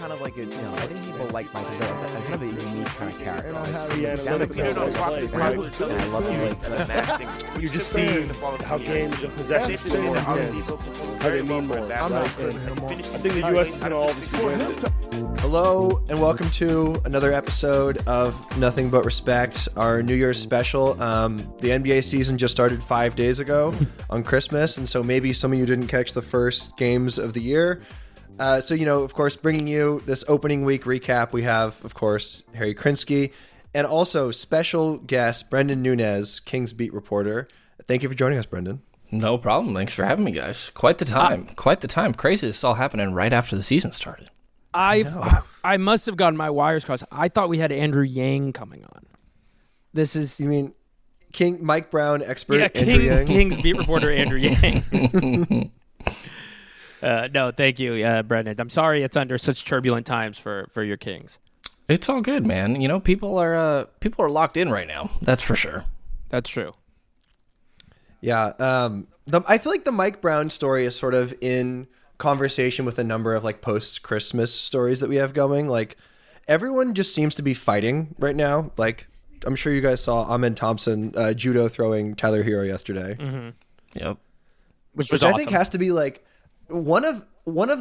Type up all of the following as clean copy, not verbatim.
kind of like I think people like Mike because I'm kind of a unique kind of character. And I love like you just see how games of possession are more intense, how they mean more. I'm not putting him on. I think the U.S. is going to obviously win. Hello and welcome to another episode of Nothing But Respect, our New Year's special. The NBA season just started 5 days ago on Christmas, and so maybe some of you didn't catch the first games of the year. So, of course, bringing you this opening week recap, we have, of course, Harry Krinsky, and also special guest, Brenden Nunes, Kings beat reporter. Thank you for joining us, Brenden. No problem. Thanks for having me, guys. Quite the time. Crazy. It's all happening right after the season started. I must have gotten my wires crossed. I thought we had Andrew Yang coming on. This is... You mean Mike Brown expert Andrew Yang? Kings beat reporter Andrew Yang. No, thank you, Brenden. I'm sorry it's under such turbulent times for your Kings. It's all good, man. People are locked in right now. That's for sure. That's true. Yeah. I feel like the Mike Brown story is sort of in conversation with a number of like post-Christmas stories that we have going. Like everyone just seems to be fighting right now. Like I'm sure you guys saw Ahmed Thompson judo throwing Tyler Hero yesterday. Mm-hmm. Yep. Which was awesome. I think has to be like one of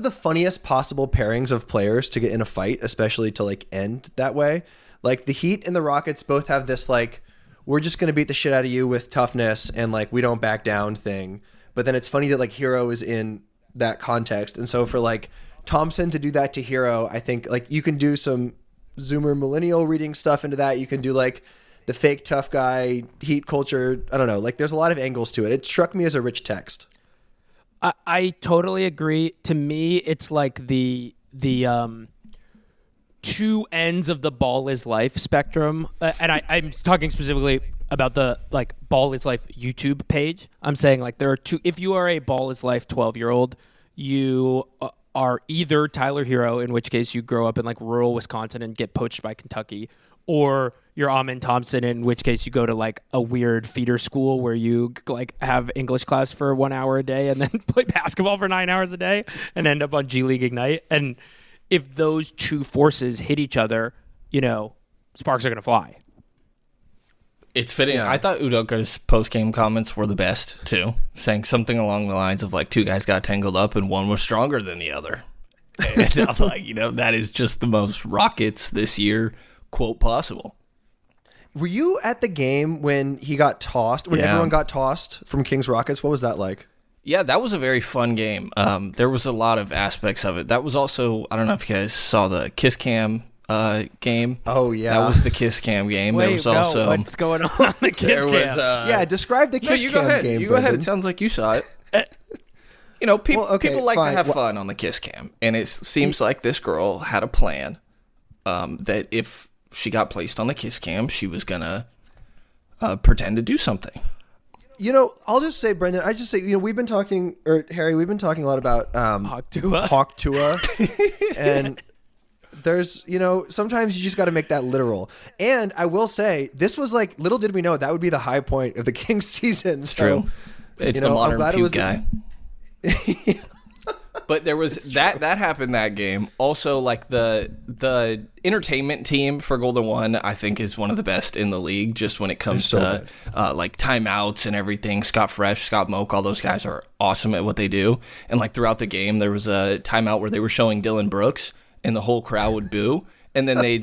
the funniest possible pairings of players to get in a fight, especially to like end that way. Like the Heat and the Rockets both have this like, we're just going to beat the shit out of you with toughness and like we don't back down thing. But then it's funny that like Hero is in that context. And so for like Thompson to do that to Hero, I think like you can do some Zoomer millennial reading stuff into that. You can do like the fake tough guy Heat culture. I don't know. Like there's a lot of angles to it. It struck me as a rich text. I totally agree. To me, it's like the two ends of the ball is life spectrum. And I'm talking specifically about the like ball is life YouTube page. I'm saying like there are two. If you are a ball is life 12-year-old, you are either Tyler Hero, in which case you grow up in like rural Wisconsin and get poached by Kentucky, or you're Ahmed Thompson, in which case you go to like a weird feeder school where you like have English class for 1 hour a day and then play basketball for 9 hours a day and end up on G League Ignite. And if those two forces hit each other, sparks are going to fly. It's fitting. Yeah. I thought Udoka's post-game comments were the best, too, saying something along the lines of like two guys got tangled up and one was stronger than the other. And I'm like, that is just the most Rockets this year quote possible. Were you at the game when he got tossed, when everyone got tossed from Kings Rockets? What was that like? Yeah, that was a very fun game. There was a lot of aspects of it. That was also, I don't know if you guys saw the Kiss Cam game. Oh, yeah. That was the Kiss Cam game. Wait, there was also, what's going on the Kiss Cam? Describe the Kiss Cam game. You go ahead. It sounds like you saw it. People like to have fun on the Kiss Cam. And it seems like this girl had a plan that if she got placed on the Kiss Cam, she was going to pretend to do something. I'll just say, Brenden, we've been talking, or Harry, we've been talking a lot about Hawk Tua. And there's, sometimes you just got to make that literal. And I will say, this was like, little did we know, that would be the high point of the Kings season. It's true. It's the modern puke guy. But there was that happened that game. Also, like the entertainment team for Golden One, I think is one of the best in the league. Just when it comes to like timeouts and everything. Scott Fresh, Scott Moak, all those guys are awesome at what they do. And like throughout the game, there was a timeout where they were showing Dylan Brooks, and the whole crowd would boo, and then they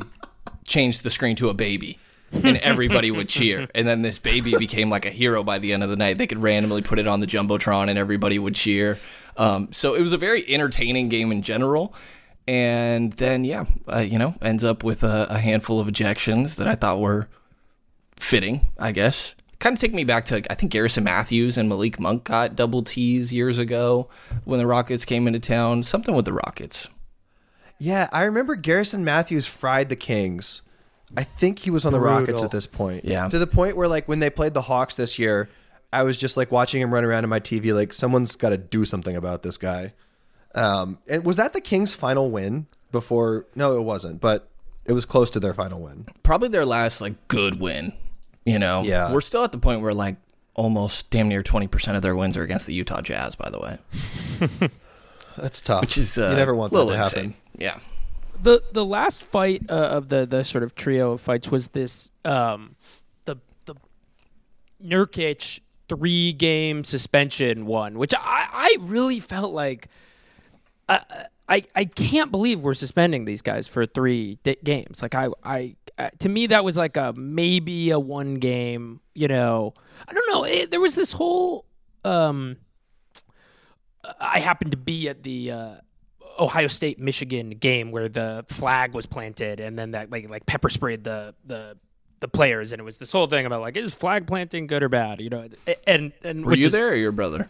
changed the screen to a baby. And everybody would cheer. And then this baby became like a hero by the end of the night. They could randomly put it on the Jumbotron and everybody would cheer. So it was a very entertaining game in general. And then, ends up with a handful of ejections that I thought were fitting, I guess. Kind of take me back to, I think, Garrison Matthews and Malik Monk got double T's years ago when the Rockets came into town. Something with the Rockets. Yeah, I remember Garrison Matthews fried the Kings. I think he was on the Rockets at this point. Yeah. To the point where, like, when they played the Hawks this year, I was just, like, watching him run around on my TV, like, someone's got to do something about this guy. And was that the Kings' final win before? No, it wasn't, but it was close to their final win. Probably their last, like, good win, Yeah. We're still at the point where, like, almost damn near 20% of their wins are against the Utah Jazz, by the way. That's tough. Which is you never want that to happen. Insane. Yeah. the last fight of the sort of trio of fights was this the Nurkic 3-game suspension one, which I really felt like I can't believe we're suspending these guys for 3 games. Like I to me that was like maybe a 1 game. I don't know. There was this whole. I happened to be at the Ohio State Michigan game where the flag was planted, and then that like pepper sprayed the players, and it was this whole thing about like, is flag planting good or bad? And were you there or your brother?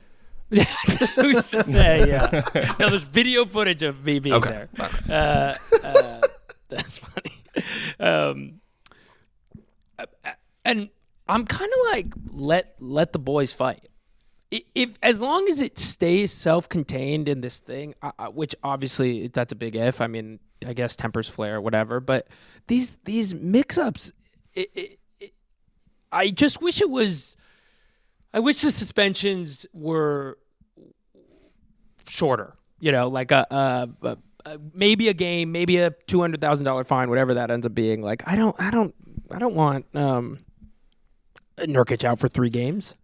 Who's to say? Yeah. No, there's video footage of me being there. Okay. That's funny. And I'm kind of like let the boys fight. If as long as it stays self-contained in this thing, which obviously that's a big if. I mean, I guess tempers flare, whatever. But these mix-ups, I just wish it was. I wish the suspensions were shorter. Like maybe a game, maybe a $200,000 fine, whatever that ends up being. Like I don't want Nurkic out for 3 games.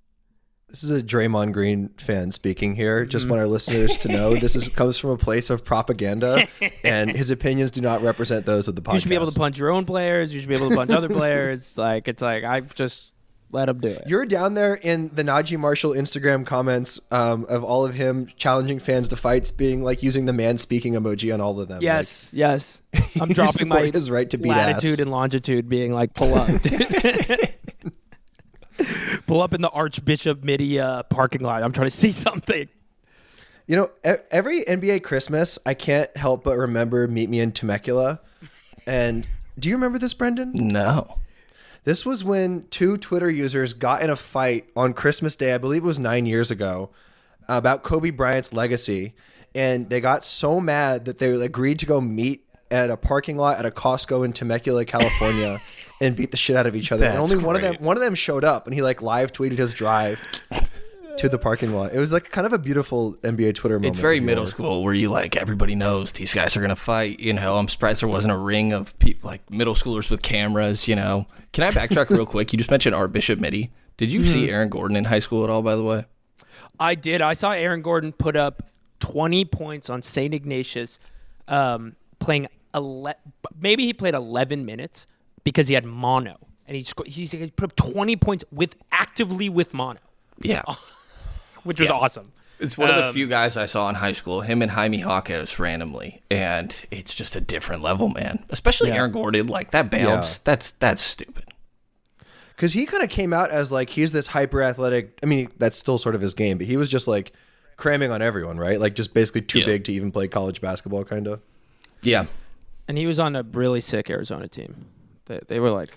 This is a Draymond Green fan speaking here. Just want our listeners to know this comes from a place of propaganda, and his opinions do not represent those of the podcast. You should be able to punch your own players. You should be able to punch other players. Like it's like I've just let him do it. You're down there in the Najee Marshall Instagram comments of all of him challenging fans to fights, being like using the man speaking emoji on all of them. Yes, yes. I'm dropping my his right to beat latitude ass. And longitude, being like pull up. Pull up in the Archbishop Midi parking lot. I'm trying to see something. Every NBA Christmas, I can't help but remember Meet Me in Temecula. And do you remember this, Brenden? No. This was when 2 Twitter users got in a fight on Christmas Day, I believe it was 9 years ago, about Kobe Bryant's legacy. And they got so mad that they agreed to go meet at a parking lot at a Costco in Temecula, California. And beat the shit out of each other. That's and only great. one of them showed up, and he live tweeted his drive to the parking lot. It was like kind of a beautiful NBA Twitter moment. It's very middle school where you everybody knows these guys are gonna fight. I'm surprised there wasn't a ring of people like middle schoolers with cameras. Can I backtrack real quick? You just mentioned Archbishop Midi. Did you see Aaron Gordon in high school at all? By the way, I did. I saw Aaron Gordon put up 20 points on St. Ignatius, playing maybe he played 11 minutes. Because he had mono, and he put up 20 points actively with mono. Yeah, which was awesome. It's one of the few guys I saw in high school. Him and Jaime Jaquez randomly, and it's just a different level, man. Especially Aaron Gordon, like that bounce. Yeah. That's stupid. Because he kind of came out as like he's this hyper athletic. I mean, that's still sort of his game, but he was just like cramming on everyone, right? Like just basically too big to even play college basketball, kind of. Yeah, and he was on a really sick Arizona team. They were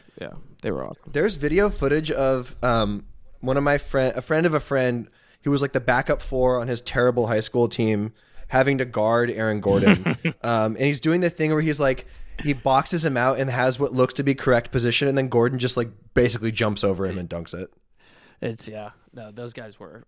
they were awesome. There's video footage of one of my a friend of a friend who was like the backup 4 on his terrible high school team having to guard Aaron Gordon. And he's doing the thing where he's like, he boxes him out and has what looks to be correct position. And then Gordon just like basically jumps over him and dunks it. No, those guys were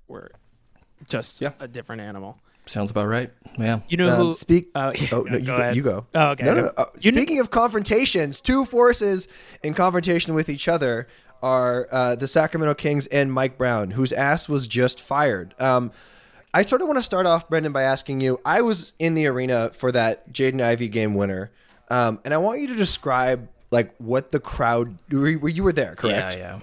just a different animal. Sounds about right. Yeah. You know who? You go. Oh, okay. No. Speaking of confrontations, 2 forces in confrontation with each other are the Sacramento Kings and Mike Brown, whose ass was just fired. I sort of want to start off, Brenden, by asking you. I was in the arena for that Jaden Ivey game winner, and I want you to describe like what the crowd. You were there, correct? Yeah.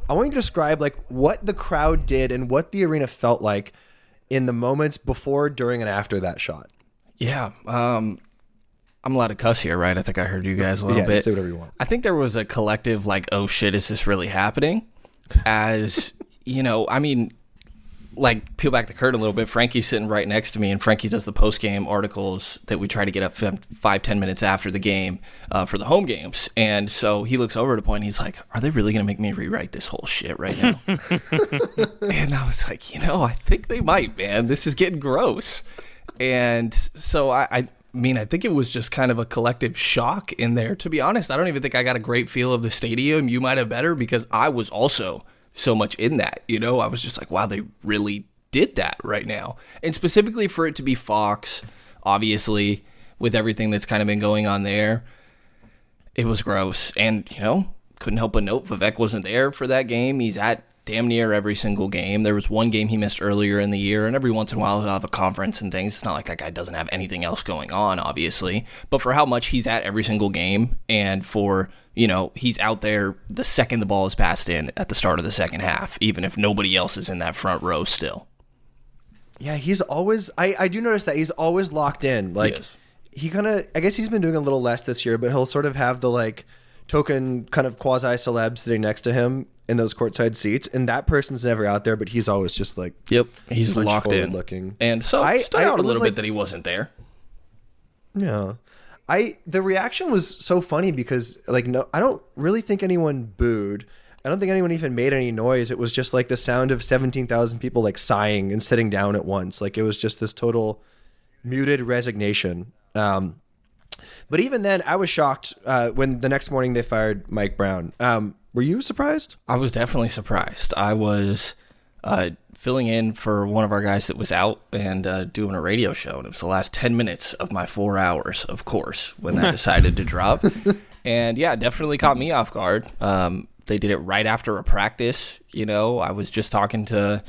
I want you to describe like what the crowd did and what the arena felt like in the moments before, during, and after that shot. Yeah. I'm allowed to cuss here, right? I think I heard you guys a little bit. Say whatever you want. I think there was a collective like, oh shit, is this really happening? As, I mean, like peel back the curtain a little bit. Frankie's sitting right next to me, and Frankie does the post-game articles that we try to get up 5-10 minutes after the game for the home games. And so he looks over at a point, and he's like, are they really going to make me rewrite this whole shit right now? And I was like, I think they might, man. This is getting gross. And so I think it was just kind of a collective shock in there. To be honest, I don't even think I got a great feel of the stadium. You might have better, because I was also so much in that, I was just like, wow, they really did that right now. And specifically for it to be Fox, obviously, with everything that's kind of been going on there. It was gross. And, couldn't help but note Vivek wasn't there for that game. He's at damn near every single game. There was one game he missed earlier in the year, and every once in a while he'll have a conference and things. It's not like that guy doesn't have anything else going on, obviously. But for how much he's at every single game, and for, he's out there the second the ball is passed in at the start of the second half, even if nobody else is in that front row still. Yeah, he's always, I do notice that he's always locked in. Like, he kind of, I guess he's been doing a little less this year, but he'll sort of have the, like, token kind of quasi-celeb sitting next to him in those courtside seats, and that person's never out there, but he's always just like, yep, he's locked in. Looking. And so I stood out a little bit that he wasn't there. Yeah. The reaction was so funny because, like, no, I don't really think anyone booed. I don't think anyone even made any noise. It was just like the sound of 17,000 people like sighing and sitting down at once. Like, it was just this total muted resignation. But even then, I was shocked when the next morning they fired Mike Brown. Were you surprised? I was definitely surprised. I was filling in for one of our guys that was out and doing a radio show, and it was the last 10 minutes of my 4 hours, of course, when that decided to drop. And yeah, definitely caught me off guard. They did it right after a practice. I was just talking to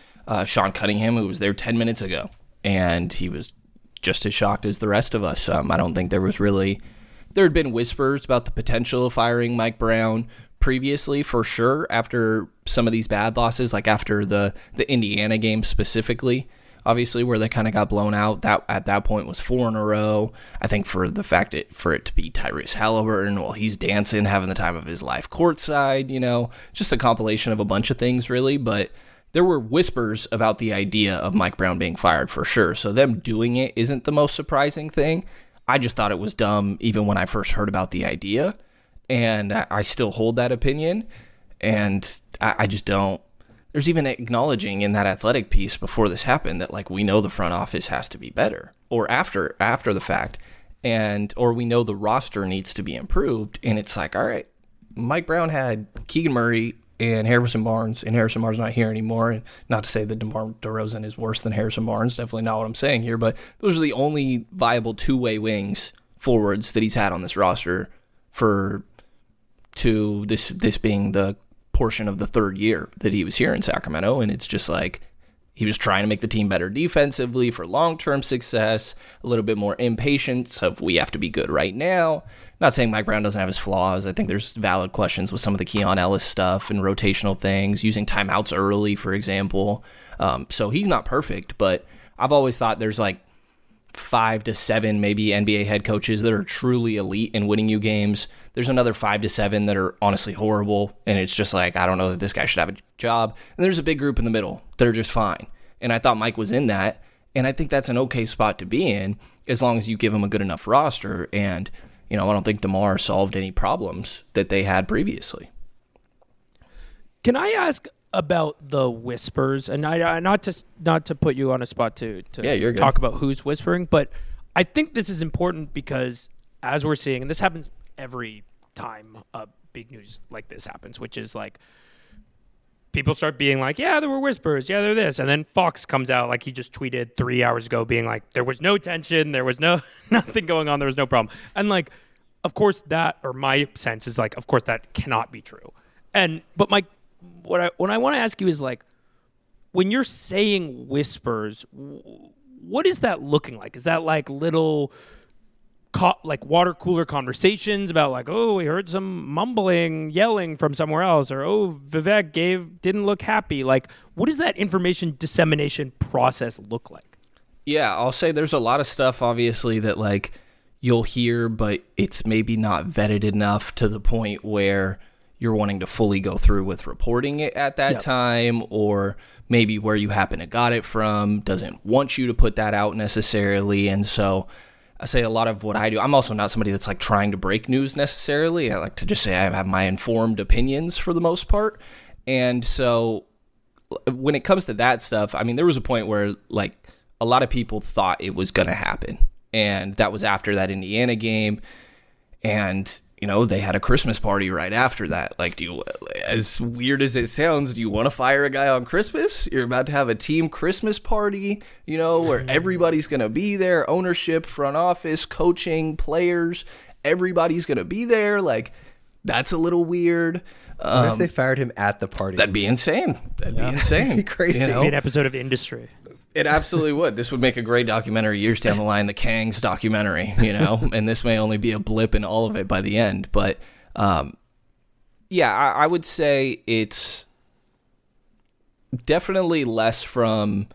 Sean Cunningham, who was there 10 minutes ago, and he was just as shocked as the rest of us. I don't think there had been whispers about the potential of firing Mike Brown previously, for sure, after some of these bad losses, like after the Indiana game specifically, obviously, where they kind of got blown out. That at that point was 4 in a row. I think for the fact for it to be Tyrese Halliburton while he's dancing, having the time of his life courtside, just a compilation of a bunch of things, really. But there were whispers about the idea of Mike Brown being fired, for sure. So them doing it isn't the most surprising thing. I just thought it was dumb even when I first heard about the idea. And I still hold that opinion. And I just don't. There's even acknowledging in that athletic piece before this happened that, like, we know the front office has to be better, or after the fact, or we know the roster needs to be improved. And it's like, all right, Mike Brown had Keegan Murray and Harrison Barnes not here anymore. And not to say that DeMar DeRozan is worse than Harrison Barnes, definitely not what I'm saying here, but those are the only viable two-way wings forwards that he's had on this roster to this being the portion of the third year that he was here in Sacramento. And it's just like, he was trying to make the team better defensively for long-term success, a little bit more impatience of we have to be good right now. Not saying Mike Brown doesn't have his flaws. I think there's valid questions with some of the Keon Ellis stuff and rotational things, using timeouts early, for example. So he's not perfect, but I've always thought there's like 5 to 7 maybe NBA head coaches that are truly elite in winning you games. There's another 5 to 7 that are honestly horrible, and it's just like, I don't know that this guy should have a job. And there's a big group in the middle that are just fine. And I thought Mike was in that, and I think that's an okay spot to be in as long as you give him a good enough roster. And, I don't think DeMar solved any problems that they had previously. Can I ask about the whispers? And I not to put you on a spot to you're good. Talk about who's whispering, but I think this is important because as we're seeing, and this happens every time big news like this happens, which is like people start being like, yeah, there were whispers, yeah, they're this, and then Fox comes out like he just tweeted 3 hours ago being like, there was no tension, there was nothing going on, there was no problem. And like, of course that, or my sense is like, of course that cannot be true. But what I want to ask you is like, when you're saying whispers, what is that looking like? Is that like little like water cooler conversations about like, oh, we heard some mumbling, yelling from somewhere else, or oh, Vivek didn't look happy? Like, what does that information dissemination process look like? Yeah, I'll say there's a lot of stuff obviously that like you'll hear, but it's maybe not vetted enough to the point where you're wanting to fully go through with reporting it at that time, or maybe where you happen to got it from doesn't want you to put that out necessarily. And so I say a lot of what I do, I'm also not somebody that's like trying to break news necessarily. I like to just say I have my informed opinions for the most part. And so when it comes to that stuff, I mean, there was a point where like a lot of people thought it was going to happen. And that was after that Indiana game. And they had a Christmas party right after that. Like, as weird as it sounds, do you want to fire a guy on Christmas? You're about to have a team Christmas party, where everybody's going to be there, ownership, front office, coaching, players, everybody's going to be there. Like, that's a little weird. What if they fired him at the party? That'd be insane. That'd be insane. That'd be crazy. Be an episode of Industry. It absolutely would. This would make a great documentary years down the line, the Kanged documentary, and this may only be a blip in all of it by the end. But, I would say it's definitely less from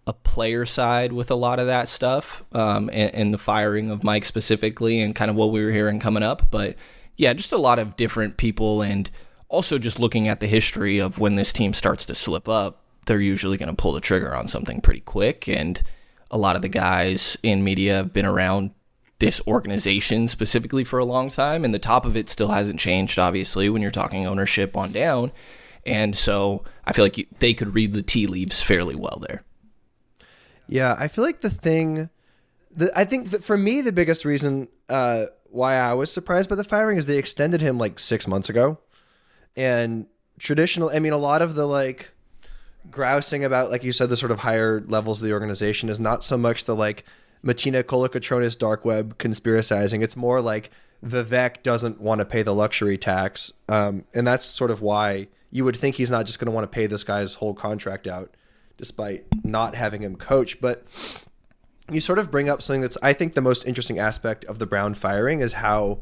a player side with a lot of that stuff, and the firing of Mike specifically and kind of what we were hearing coming up. But, yeah, just a lot of different people, and also just looking at the history of when this team starts to slip up, they're usually going to pull the trigger on something pretty quick. And a lot of the guys in media have been around this organization specifically for a long time, and the top of it still hasn't changed, obviously, when you're talking ownership on down. And so I feel like they could read the tea leaves fairly well there. Yeah, I feel like I think that for me, the biggest reason why I was surprised by the firing is they extended him like 6 months ago. And a lot of the grousing about, like you said, the sort of higher levels of the organization is not so much the Matina Kolokotronis dark web conspiracizing. It's more like Vivek doesn't want to pay the luxury tax. And that's sort of why you would think he's not just going to want to pay this guy's whole contract out despite not having him coach. But you sort of bring up something that's, I think, the most interesting aspect of the Brown firing is how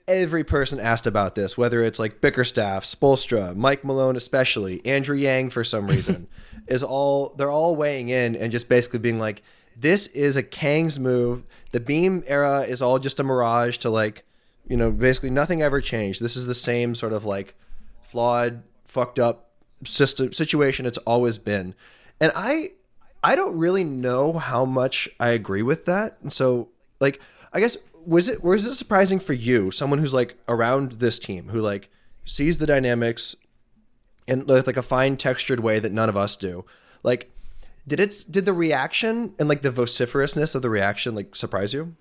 every person asked about this, whether it's Bickerstaff, Spoelstra, Mike Malone especially, Andrew Yang for some reason, they're all weighing in and just basically being like, this is a Kang's move. The Beam era is all just a mirage to basically nothing ever changed. This is the same sort of flawed, fucked up situation it's always been. And I don't really know how much I agree with that. And so I guess, was it surprising for you, someone who's around this team, who sees the dynamics in a fine textured way that none of us do? Did the reaction and the vociferousness of the reaction surprise you?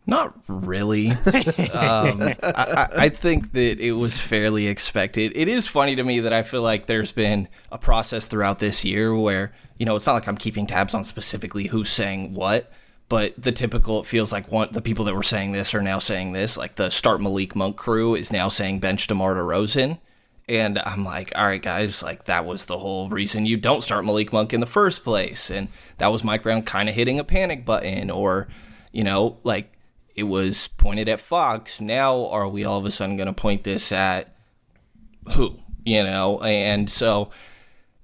Not really. I think that it was fairly expected. It is funny to me that I feel like there's been a process throughout this year where, it's not like I'm keeping tabs on specifically who's saying what. But the typical, it feels like the people that were saying this are now saying this. The start Malik Monk crew is now saying bench DeMar DeRozan. And I'm like, all right, guys, that was the whole reason you don't start Malik Monk in the first place. And that was Mike Brown kind of hitting a panic button, or, it was pointed at Fox. Now are we all of a sudden going to point this at who? And so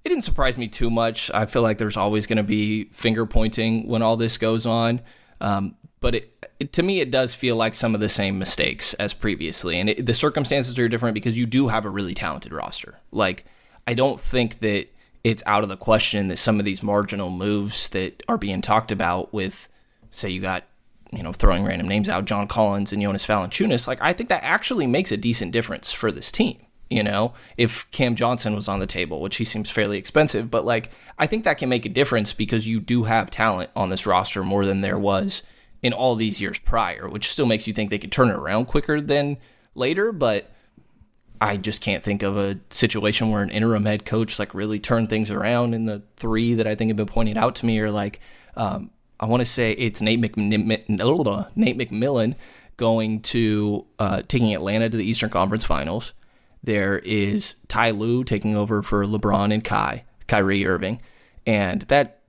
it didn't surprise me too much. I feel like there's always going to be finger pointing when all this goes on. But to me, it does feel like some of the same mistakes as previously. And the circumstances are different because you do have a really talented roster. I don't think that it's out of the question that some of these marginal moves that are being talked about with, say, you got, throwing random names out, John Collins and Jonas Valanciunas, I think that actually makes a decent difference for this team. If Cam Johnson was on the table, which he seems fairly expensive, but I think that can make a difference because you do have talent on this roster more than there was in all these years prior, which still makes you think they could turn it around quicker than later. But I just can't think of a situation where an interim head coach really turned things around. And the three that I think have been pointed out to me are I want to say it's Nate McMillan going to taking Atlanta to the Eastern Conference Finals. There is Ty Lue taking over for LeBron and Kyrie Irving. And that,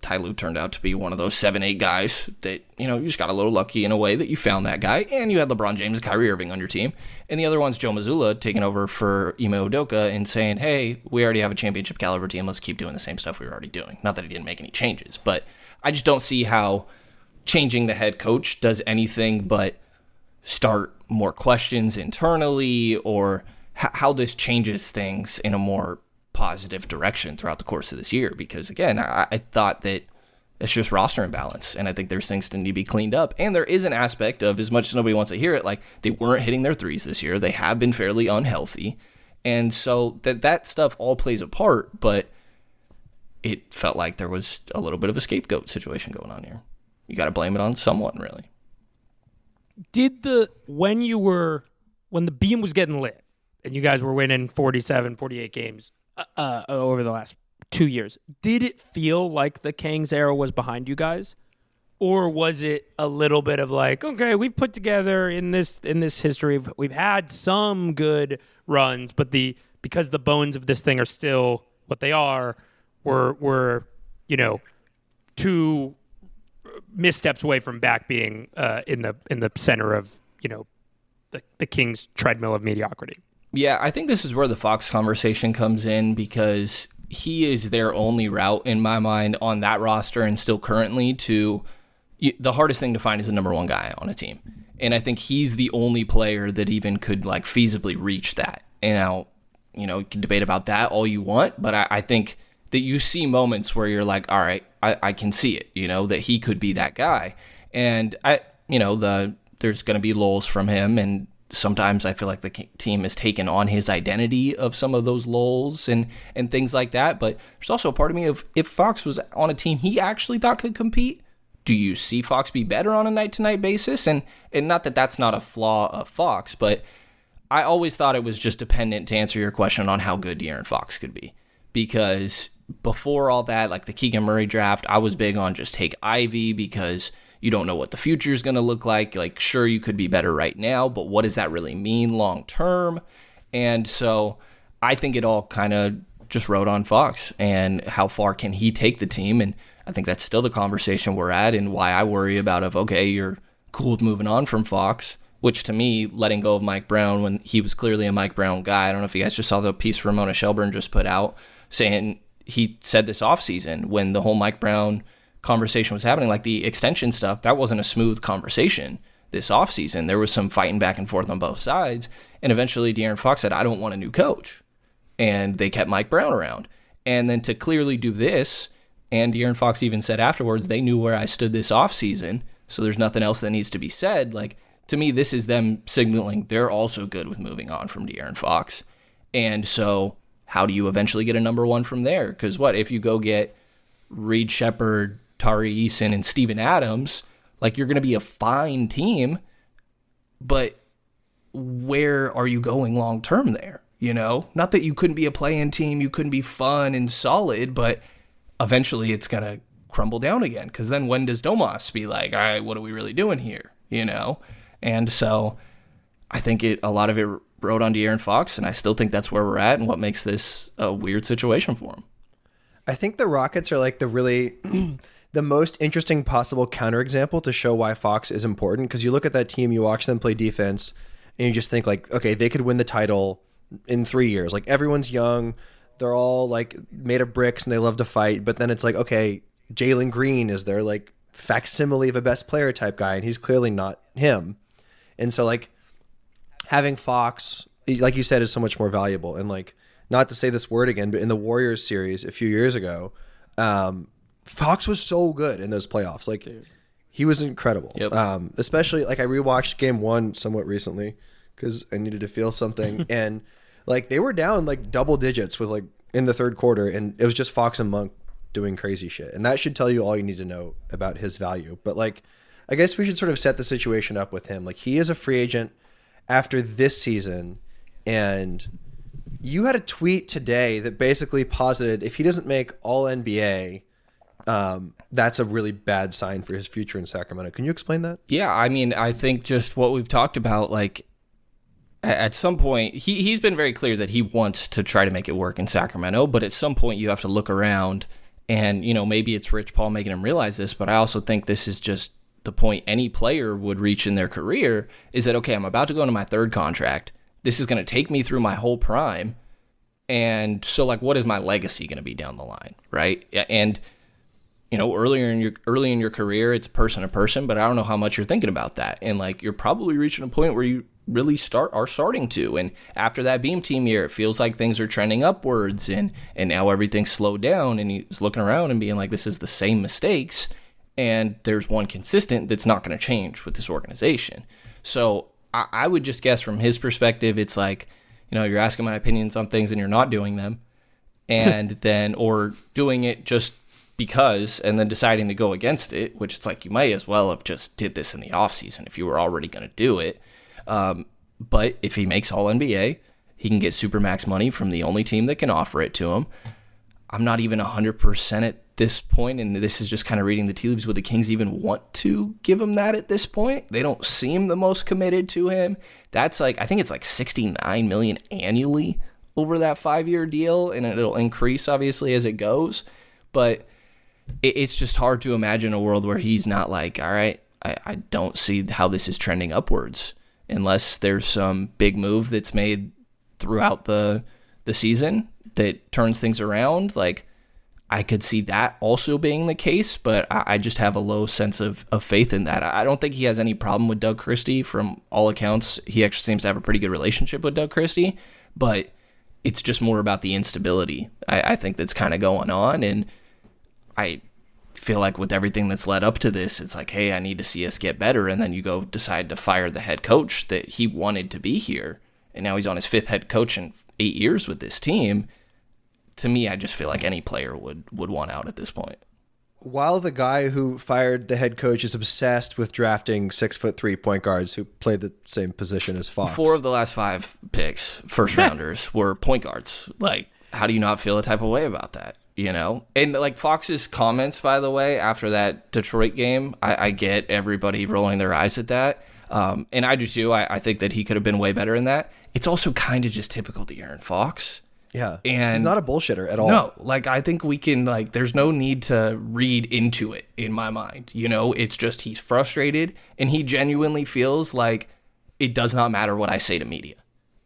Ty Lue turned out to be one of those 7-8 guys that, you just got a little lucky in a way that you found that guy. And you had LeBron James and Kyrie Irving on your team. And the other one's Joe Mazzulla taking over for Ime Udoka and saying, hey, we already have a championship caliber team. Let's keep doing the same stuff we were already doing. Not that he didn't make any changes, but I just don't see how changing the head coach does anything but start more questions internally, or how this changes things in a more positive direction throughout the course of this year. Because again, I thought that it's just roster imbalance, and I think there's things that need to be cleaned up. And there is an aspect of, as much as nobody wants to hear it, they weren't hitting their threes this year. They have been fairly unhealthy. And so that stuff all plays a part, but it felt like there was a little bit of a scapegoat situation going on here. You got to blame it on someone, really. when the beam was getting lit and you guys were winning 47, 48 games over the last 2 years, did it feel like the Kang's era was behind you guys? Or was it a little bit of like, okay, we've put together in this history, we've had some good runs, but because the bones of this thing are still what they are, we're 2 missteps away from back being in the center of the Kings treadmill of mediocrity. Yeah, I think this is where the Fox conversation comes in, because he is their only route in my mind on that roster, and still currently the hardest thing to find is the number one guy on a team. And I think he's the only player that even could like feasibly reach that. And now, you can debate about that all you want, but I think that you see moments where you're like, all right, I can see it, that he could be that guy. And there's going to be lulls from him, and sometimes I feel like the team has taken on his identity of some of those lulls and things like that. But there's also a part of me of, if Fox was on a team he actually thought could compete, do you see Fox be better on a night-to-night basis? And not that that's not a flaw of Fox, but I always thought it was just dependent, to answer your question, on how good De'Aaron Fox could be. Because before all that, like the Keegan Murray draft, I was big on just take Ivy, because you don't know what the future is going to look like. Like, sure, you could be better right now, but what does that really mean long term? And so I think it all kind of just rode on Fox and how far can he take the team. And I think that's still the conversation we're at, and why I worry about okay, you're cool with moving on from Fox, which to me, letting go of Mike Brown when he was clearly a Mike Brown guy. I don't know if you guys just saw the piece Ramona Shelburne just put out saying he said this offseason when the whole Mike Brown conversation was happening, like the extension stuff, that wasn't a smooth conversation this offseason. There was some fighting back and forth on both sides, and eventually De'Aaron Fox said, I don't want a new coach. And they kept Mike Brown around. And then to clearly do this, and De'Aaron Fox even said afterwards, they knew where I stood this offseason, so there's nothing else that needs to be said. Like, to me, this is them signaling they're also good with moving on from De'Aaron Fox. And so how do you eventually get a number one from there? Because if you go get Reed Shepherd, Tari Eason, and Steven Adams, like, you're going to be a fine team, but where are you going long term there? Not that you couldn't be a play-in team, you couldn't be fun and solid, but eventually it's going to crumble down again, because then when does Domas be like, all right, what are we really doing here? And so I think a lot of it rode on De'Aaron Fox, and I still think that's where we're at and what makes this a weird situation for him. I think the Rockets are like the most interesting possible counterexample to show why Fox is important, because you look at that team, you watch them play defense, and you just think like, okay, they could win the title in 3 years. Like, everyone's young. They're all like made of bricks and they love to fight. But then it's like, okay, Jalen Green is their like facsimile of a best player type guy, and he's clearly not him. And so like having Fox, like you said, is so much more valuable. And like, not to say this word again, but in the Warriors series a few years ago, Fox was so good in those playoffs. Like, dude, he was incredible. Yep. Especially like I rewatched game 1 somewhat recently because I needed to feel something. And like, they were down like double digits with like in the third quarter, and it was just Fox and Monk doing crazy shit. And that should tell you all you need to know about his value. But like, I guess we should sort of set the situation up with him. Like, he is a free agent after this season, and you had a tweet today that basically posited if he doesn't make all NBA, that's a really bad sign for his future in Sacramento. Can you explain that? Yeah, I mean, I think just what we've talked about, like, at some point, he's been very clear that he wants to try to make it work in Sacramento, but at some point you have to look around, and, maybe it's Rich Paul making him realize this, but I also think this is just the point any player would reach in their career, is that, okay, I'm about to go into my third contract. This is going to take me through my whole prime. And so, like, what is my legacy going to be down the line, right? And, early in your career, it's person to person, but I don't know how much you're thinking about that. And, like, you're probably reaching a point where you really are starting to. And after that Beam team year, it feels like things are trending upwards, and now everything's slowed down, and he's looking around and being like, this is the same mistakes, and there's one consistent that's not going to change with this organization. So I would just guess from his perspective, it's like, you're asking my opinions on things and you're not doing them, and then, or doing it just because, and then deciding to go against it, which it's like you might as well have just did this in the offseason if you were already going to do it. But if he makes All NBA, he can get Supermax money from the only team that can offer it to him. I'm not even 100% at this point, and this is just kind of reading the tea leaves. Would the Kings even want to give him that at this point? They don't seem the most committed to him. That's like, I think it's like $69 million annually over that 5-year deal, and it'll increase obviously as it goes. But it's just hard to imagine a world where he's not like, all right, I don't see how this is trending upwards unless there's some big move that's made throughout the season that turns things around. Like, I could see that also being the case, but I just have a low sense of faith in that. I don't think he has any problem with Doug Christie. From all accounts, he actually seems to have a pretty good relationship with Doug Christie, but it's just more about the instability, I think, that's kind of going on. And I feel like with everything that's led up to this, it's like, hey, I need to see us get better. And then you go decide to fire the head coach that he wanted to be here. And now he's on his 5th head coach in 8 years with this team. To me, I just feel like any player would want out at this point. While the guy who fired the head coach is obsessed with drafting 6'3" point guards who play the same position as Fox. 4 of the last 5 picks, first rounders, were point guards. Like, how do you not feel a type of way about that? You know? And like Fox's comments, by the way, after that Detroit game, I get everybody rolling their eyes at that. And I do too. I think that he could have been way better in that. It's also kind of just typical De'Aaron Fox. Yeah. And he's not a bullshitter at all. No, like, I think we can, like, there's no need to read into it in my mind. You know, it's just he's frustrated and he genuinely feels like it does not matter what I say to media.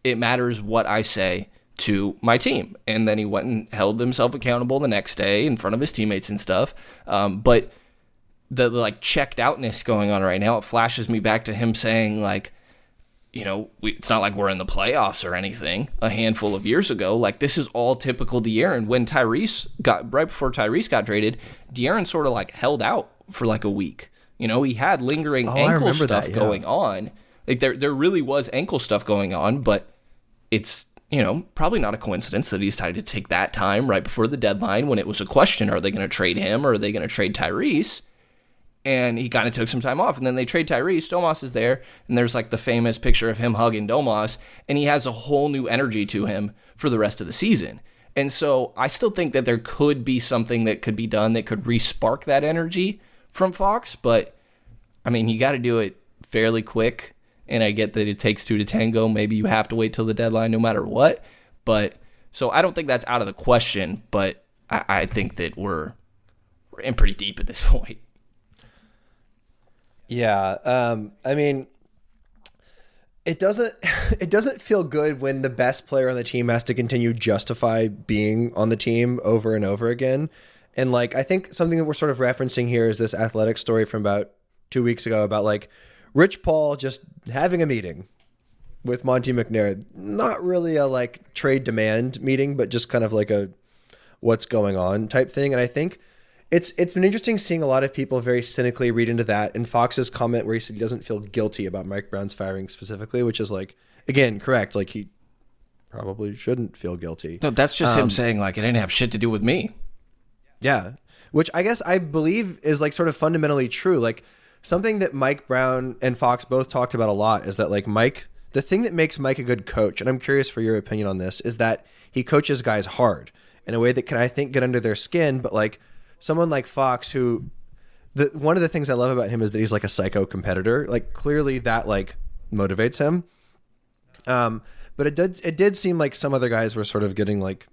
It matters what I say to my team. And then he went and held himself accountable the next day in front of his teammates and stuff. But the like checked outness going on right now, it flashes me back to him saying, like, you know, it's not like we're in the playoffs or anything a handful of years ago. Like, this is all typical De'Aaron. When right before Tyrese got traded, De'Aaron sort of like held out for like a week. You know, he had lingering ankle stuff going on. Like, there really was ankle stuff going on, but it's, you know, probably not a coincidence that he decided to take that time right before the deadline when it was a question, are they going to trade him or are they going to trade Tyrese? And he kind of took some time off. And then they trade Tyrese. Domas is there. And there's like the famous picture of him hugging Domas. And he has a whole new energy to him for the rest of the season. And so I still think that there could be something that could be done that could re-spark that energy from Fox. But, I mean, you got to do it fairly quick. And I get that it takes 2 to tango. Maybe you have to wait till the deadline no matter what. But, so I don't think that's out of the question. But I think that we're in pretty deep at this point. Yeah, I mean, it doesn't feel good when the best player on the team has to continue justify being on the team over and over again. And like, I think something that we're sort of referencing here is this Athletic story from about 2 weeks ago about like Rich Paul just having a meeting with Monty McNair. Not really a like trade demand meeting, but just kind of like a what's going on type thing. And I think It's been interesting seeing a lot of people very cynically read into that. And Fox's comment where he said he doesn't feel guilty about Mike Brown's firing specifically, which is like, again, correct. Like, he probably shouldn't feel guilty. No, that's just him saying like, it didn't have shit to do with me. Yeah. Which I guess I believe is like sort of fundamentally true. Like, something that Mike Brown and Fox both talked about a lot is that like the thing that makes Mike a good coach, and I'm curious for your opinion on this, is that he coaches guys hard in a way that can, I think, get under their skin. But like, someone like Fox, who one of the things I love about him is that he's like a psycho competitor. Like, clearly that like motivates him. But it did seem like some other guys were sort of getting like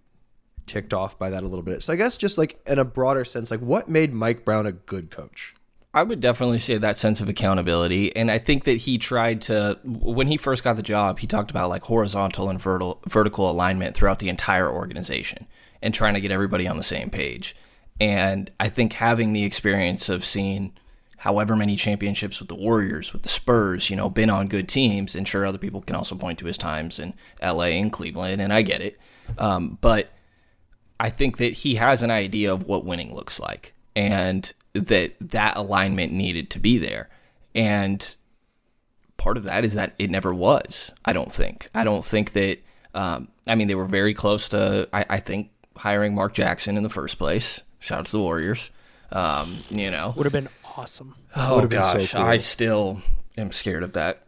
ticked off by that a little bit. So I guess just like in a broader sense, like what made Mike Brown a good coach? I would definitely say that sense of accountability. And I think that he tried to, when he first got the job, he talked about like horizontal and vertical alignment throughout the entire organization and trying to get everybody on the same page. And I think having the experience of seeing however many championships with the Warriors, with the Spurs, you know, been on good teams, and sure, other people can also point to his times in LA and Cleveland, and I get it. But I think that he has an idea of what winning looks like, and that alignment needed to be there. And part of that is that it never was, I don't think. I don't think that, I mean, they were very close to, I think, hiring Mark Jackson in the first place. Shout out to the Warriors. You know, Would have been awesome. oh Would've been so gosh, cool. I still am scared of that.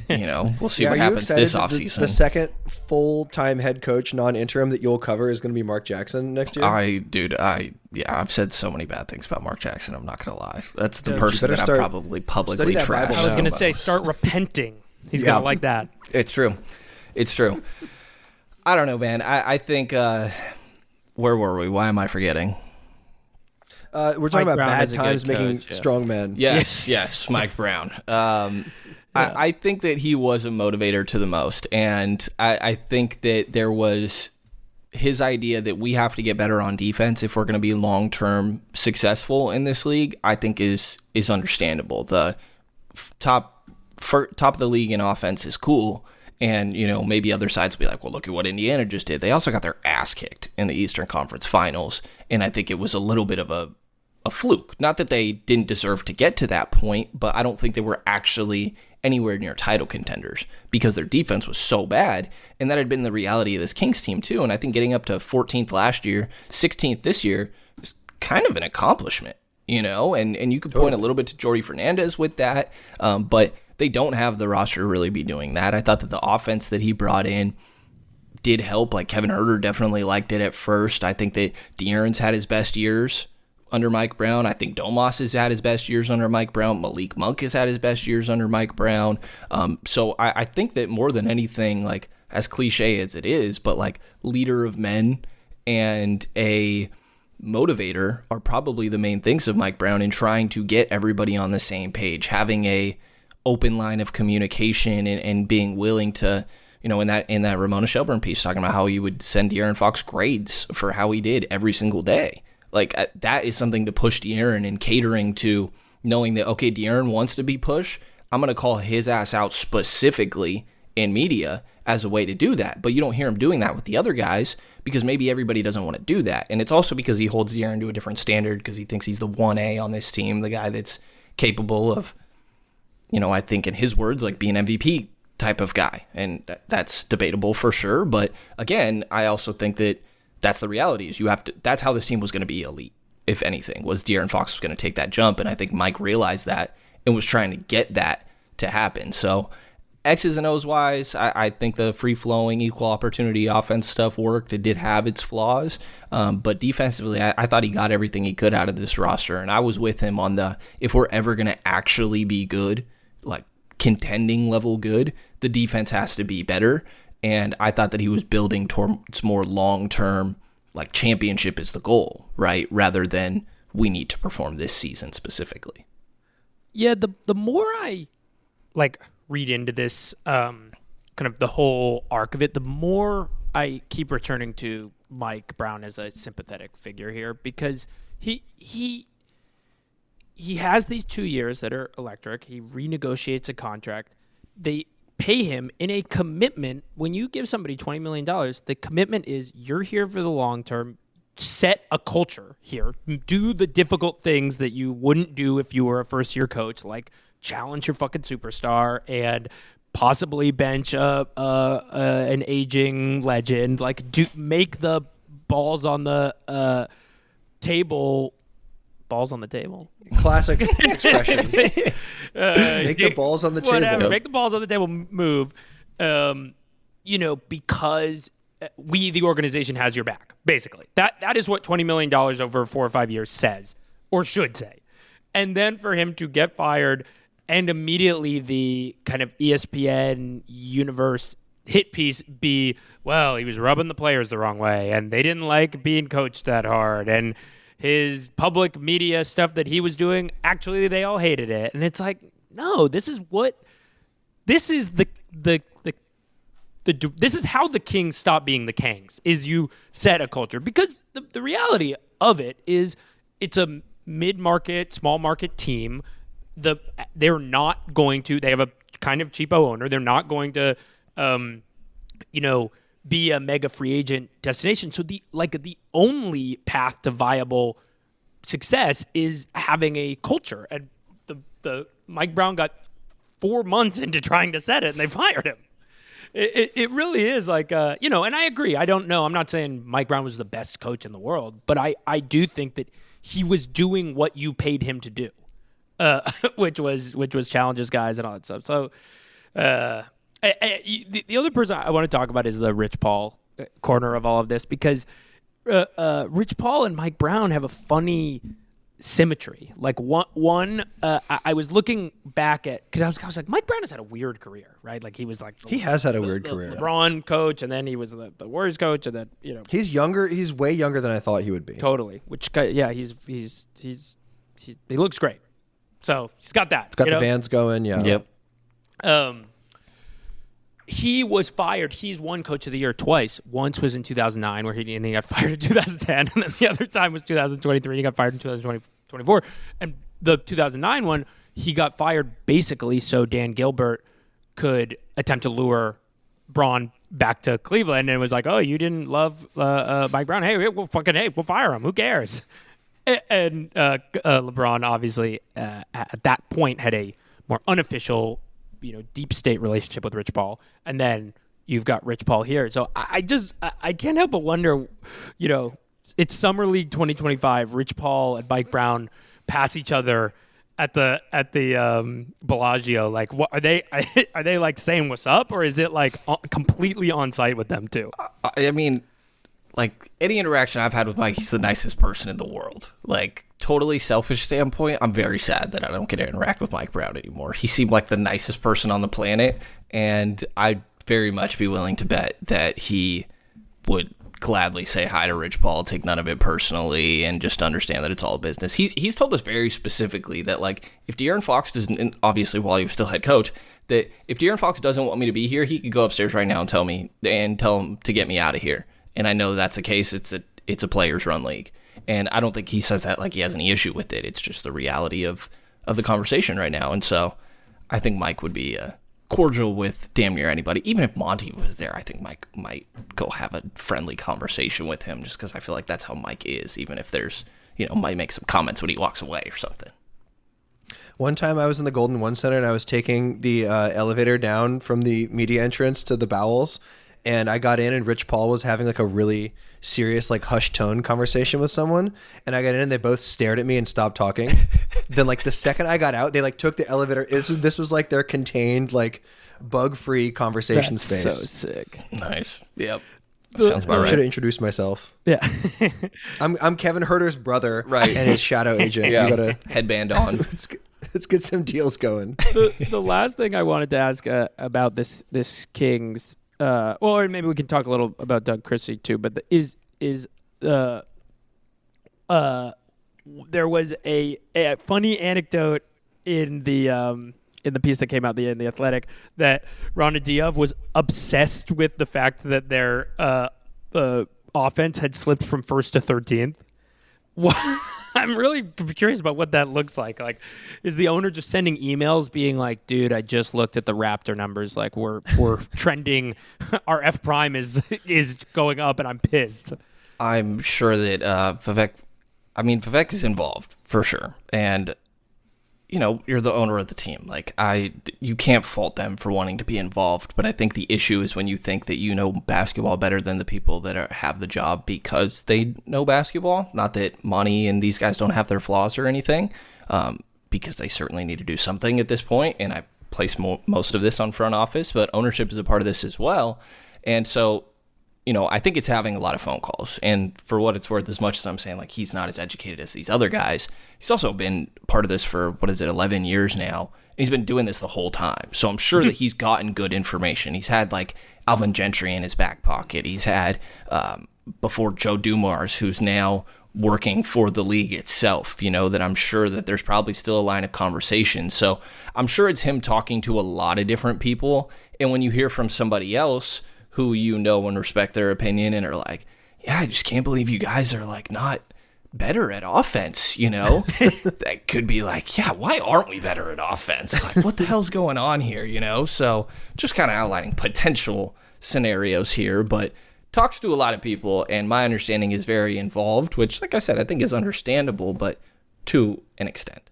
You know, we'll see Yeah, what are you happens excited this that offseason. The second full-time head coach, non-interim, that you'll cover is going to be Mark Jackson next year? I've said so many bad things about Mark Jackson. I'm not gonna lie. That's the person better that start- I'm probably publicly study that trashed. Bible I was now. going to say, start repenting. He's Yeah. going to like that. It's true. It's true. I don't know, man. I think where were we? Why am I forgetting? We're talking Mike about Brown bad is a good times making coach, yeah. strong men. Yes, Mike Brown. I think that he was a motivator to the most, and I think that there was his idea that we have to get better on defense if we're going to be long-term successful in this league. I think is understandable. The top of the league in offense is cool, and you know maybe other sides will be like, well, look at what Indiana just did. They also got their ass kicked in the Eastern Conference Finals, and I think it was a little bit of a fluke. Not that they didn't deserve to get to that point, but I don't think they were actually anywhere near title contenders because their defense was so bad, and that had been the reality of this Kings team too. And I think getting up to 14th last year, 16th this year is kind of an accomplishment, you know. And you could point a little bit to Jordy Fernandez with that, but they don't have the roster to really be doing that. I thought that the offense that he brought in did help. Like Kevin Huerter definitely liked it at first. I think that De'Aaron's had his best years under Mike Brown. I think Domas has had his best years under Mike Brown. Malik Monk has had his best years under Mike Brown. So I think that more than anything, like as cliche as it is, but like leader of men and a motivator are probably the main things of Mike Brown in trying to get everybody on the same page, having a open line of communication and being willing to, you know, in that Ramona Shelburne piece talking about how he would send De'Aaron Fox grades for how he did every single day. Like, that is something to push De'Aaron and catering to knowing that, okay, De'Aaron wants to be pushed. I'm going to call his ass out specifically in media as a way to do that. But you don't hear him doing that with the other guys because maybe everybody doesn't want to do that. And it's also because he holds De'Aaron to a different standard because he thinks he's the 1A on this team, the guy that's capable of, you know, I think in his words, like being MVP type of guy. And that's debatable for sure. But again, I also think that that's the reality is you have to, that's how this team was going to be elite, if anything, was De'Aaron Fox was going to take that jump. And I think Mike realized that and was trying to get that to happen. So X's and O's wise, I think the free-flowing, equal opportunity offense stuff worked. It did have its flaws. But defensively, I thought he got everything he could out of this roster. And I was with him on the, if we're ever going to actually be good, like contending level good, the defense has to be better. And I thought that he was building towards more long-term, like championship is the goal, right? Rather than we need to perform this season specifically. Yeah, the more I like read into this, kind of the whole arc of it, the more I keep returning to Mike Brown as a sympathetic figure here because he has these 2 years that are electric. He renegotiates a contract. They pay him in a commitment. When you give somebody $20 million, the commitment is you're here for the long term. Set a culture here. Do the difficult things that you wouldn't do if you were a first-year coach, like challenge your fucking superstar and possibly bench an aging legend. Like, make the balls on the table. Balls on the table. Classic expression. Make the balls on the table. Whatever. Make the balls on the table move. You know, because we, the organization, has your back. Basically, that is what $20 million over 4 or 5 years says, or should say. And then for him to get fired, and immediately the kind of ESPN universe hit piece be, well, he was rubbing the players the wrong way, and they didn't like being coached that hard, and his public media stuff that he was doing, actually they all hated it. And it's like, no, this is this is how the Kings stop being the Kangs, is you set a culture. Because the reality of it is it's a mid-market, small-market team. They're not going to – they have a kind of cheapo owner. They're not going to, be a mega free agent destination. So the only path to viable success is having a culture. And the Mike Brown got 4 months into trying to set it, and they fired him. it really is like, and I agree. I don't know. I'm not saying Mike Brown was the best coach in the world, but I do think that he was doing what you paid him to do, which was challenges guys and all that stuff. So the other person I want to talk about is the Rich Paul corner of all of this, because Rich Paul and Mike Brown have a funny symmetry. Like I was looking back at, because I was like, Mike Brown has had a weird career, right? Like he was like He has had a weird career. LeBron coach, and then he was the Warriors coach, and then He's younger. He's way younger than I thought he would be. totally. Which he looks great. So he's got that. He's got the Vans going. Yeah. Yep. He was fired. He's won Coach of the Year twice. Once was in 2009, where he got fired in 2010, and then the other time was 2023. He got fired in 2024, and the 2009 one, he got fired basically so Dan Gilbert could attempt to lure Braun back to Cleveland, and it was like, oh, you didn't love Mike Brown? Hey, we'll fire him. Who cares? And LeBron obviously at that point had a more unofficial, deep state relationship with Rich Paul, and then you've got Rich Paul here. So I can't help but wonder, it's Summer League 2025. Rich Paul and Mike Brown pass each other at the Bellagio. Like, what are they like saying what's up, or is it like completely on site with them too? I mean, like any interaction I've had with Mike, he's the nicest person in the world. Like, totally selfish standpoint, I'm very sad that I don't get to interact with Mike Brown anymore. He seemed like the nicest person on the planet, and I'd very much be willing to bet that he would gladly say hi to Rich Paul, take none of it personally, and just understand that it's all business. He's told us very specifically that, like, if De'Aaron Fox doesn't, obviously while he was still head coach, that if De'Aaron Fox doesn't want me to be here, he could go upstairs right now and tell him to get me out of here. And I know that's the case. It's a players run league. And I don't think he says that like he has any issue with it. It's just the reality of the conversation right now. And so I think Mike would be cordial with damn near anybody. Even if Monty was there, I think Mike might go have a friendly conversation with him, just because I feel like that's how Mike is, even if there's, might make some comments when he walks away or something. One time I was in the Golden One Center, and I was taking the elevator down from the media entrance to the bowels, and I got in, and Rich Paul was having like a really serious, like hushed tone conversation with someone. And I got in, and they both stared at me and stopped talking. Then like the second I got out, they like took the elevator. This was like their contained, like bug-free conversation space. So sick. Nice. Yep. Sounds about I right. should have introduced myself. Yeah. I'm Kevin Herter's brother, right, and his shadow agent. Yeah. You gotta headband on. Let's get some deals going. The last thing I wanted to ask about this Kings. Or maybe we can talk a little about Doug Christie too. But there was a funny anecdote in the piece that came out in the Athletic that Ron Diaz was obsessed with the fact that their offense had slipped from 1st to 13th. I'm really curious about what that looks like. Like, is the owner just sending emails being like, dude, I just looked at the Raptor numbers. Like, we're trending. Our F prime is going up, and I'm pissed. I'm sure that Vivek is involved for sure. And, you're the owner of the team. Like, you can't fault them for wanting to be involved. But I think the issue is when you think that you know basketball better than the people that have the job because they know basketball. Not that Monty and these guys don't have their flaws or anything, because they certainly need to do something at this point. And I place most of this on front office, but ownership is a part of this as well. And so, I think it's having a lot of phone calls. And for what it's worth, as much as I'm saying, like, he's not as educated as these other guys, he's also been part of this for, 11 years now. And he's been doing this the whole time. So I'm sure that he's gotten good information. He's had, like, Alvin Gentry in his back pocket. He's had, before Joe Dumars, who's now working for the league itself, that I'm sure that there's probably still a line of conversation. So I'm sure it's him talking to a lot of different people. And when you hear from somebody else who and respect their opinion and are like, yeah, I just can't believe you guys are like not better at offense, that could be like, yeah, why aren't we better at offense? Like, what the hell's going on here, So just kind of outlining potential scenarios here, but talks to a lot of people, and my understanding is very involved, which, like I said, I think is understandable, but to an extent.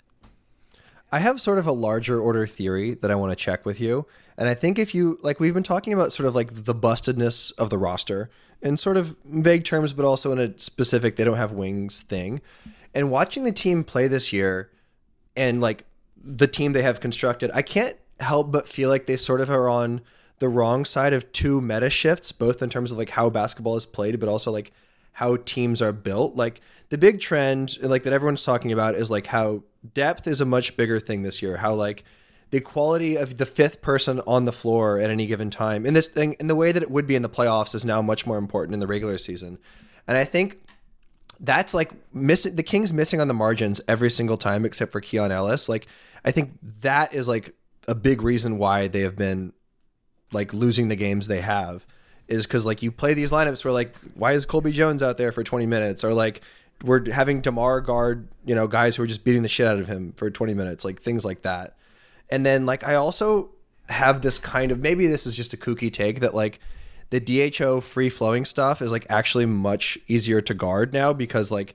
I have sort of a larger order theory that I want to check with you. And I think if you, like, we've been talking about sort of like the bustedness of the roster in sort of vague terms, but also in a specific, they don't have wings thing. And watching the team play this year and like the team they have constructed, I can't help but feel like they sort of are on the wrong side of two meta shifts, both in terms of like how basketball is played, but also like how teams are built. Like the big trend like that everyone's talking about is like how depth is a much bigger thing this year, how like the quality of the fifth person on the floor at any given time in this thing, in the way that it would be in the playoffs, is now much more important in the regular season. And I think that's like missing, the Kings missing on the margins every single time except for Keon Ellis. Like I think that is like a big reason why they have been like losing the games they have, is because like you play these lineups where like, why is Colby Jones out there for 20 minutes? Or like we're having DeMar guard, you know, guys who are just beating the shit out of him for 20 minutes, like things like that. And then like I also have this kind of, maybe this is just a kooky take, that like the DHO free flowing stuff is like actually much easier to guard now because like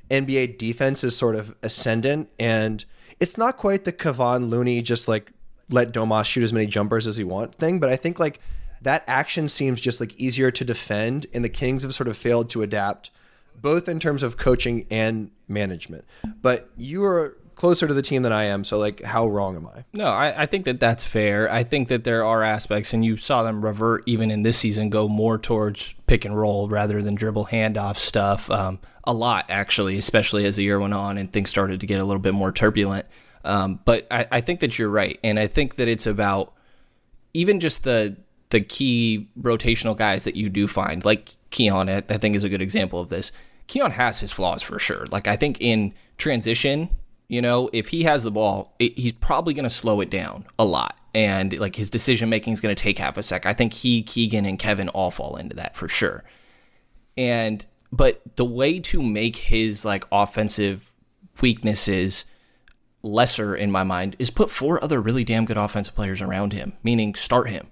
NBA defense is sort of ascendant, and it's not quite the Kevon Looney just like let Domas shoot as many jumpers as he wants thing, but I think like that action seems just like easier to defend, and the Kings have sort of failed to adapt both in terms of coaching and management. But you are closer to the team than I am, so like how wrong am I? No, I think that that's fair. I think that there are aspects, and you saw them revert even in this season, go more towards pick and roll rather than dribble handoff stuff, a lot actually, especially as the year went on and things started to get a little bit more turbulent. But I think that you're right, and I think that it's about even just the key rotational guys that you do find, like Keon, I think is a good example of this. Keon has his flaws for sure. Like I think in transition, you know, if he has the ball, he's probably going to slow it down a lot. And like his decision making is going to take half a sec. I think Keegan, and Kevin all fall into that for sure. But the way to make his like offensive weaknesses lesser in my mind is put 4 other really damn good offensive players around him, meaning start him,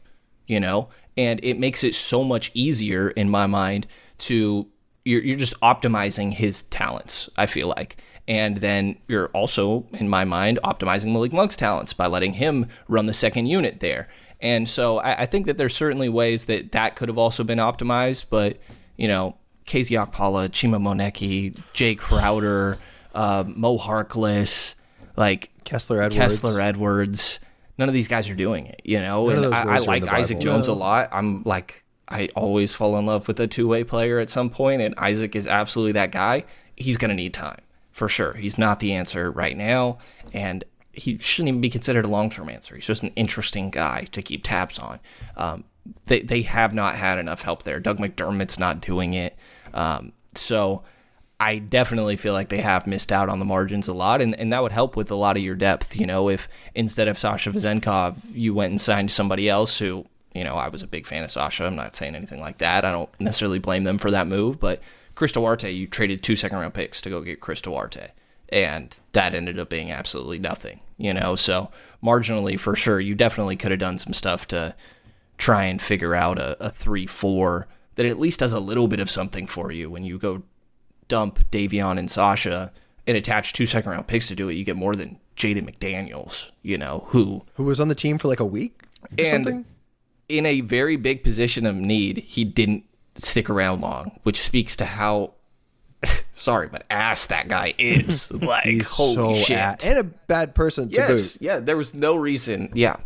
you know, and it makes it so much easier in my mind to, you're just optimizing his talents, I feel like. And then you're also, in my mind, optimizing Malik Monk's talents by letting him run the second unit there. And so I think that there's certainly ways that could have also been optimized, but, you know, KZ Okpala, Chima Moneki, Jay Crowder, Mo Harkless, like Kessler Edwards, none of these guys are doing it, you know? And I like Isaac Jones a lot. I always fall in love with a two-way player at some point, and Isaac is absolutely that guy. He's going to need time. For sure. He's not the answer right now, and he shouldn't even be considered a long-term answer. He's just an interesting guy to keep tabs on. They have not had enough help there. Doug McDermott's not doing it. So I definitely feel like they have missed out on the margins a lot, and that would help with a lot of your depth. You know, if instead of Sasha Vezenkov, you went and signed somebody else who, you know, I was a big fan of Sasha. I'm not saying anything like that. I don't necessarily blame them for that move, but Chris Duarte, you traded 2 second-round picks to go get Chris Duarte, and that ended up being absolutely nothing, you know? So marginally, for sure, you definitely could have done some stuff to try and figure out a 3-4 that at least does a little bit of something for you. When you go dump Davion and Sasha and attach 2 second-round picks to do it, you get more than Jaden McDaniels, you know, who was on the team for like a week or something? In a very big position of need, he didn't stick around long, which speaks to how sorry, but ass that guy is. Like, he's holy so shit. And a bad person to boot. Yeah, there was no reason. Yeah.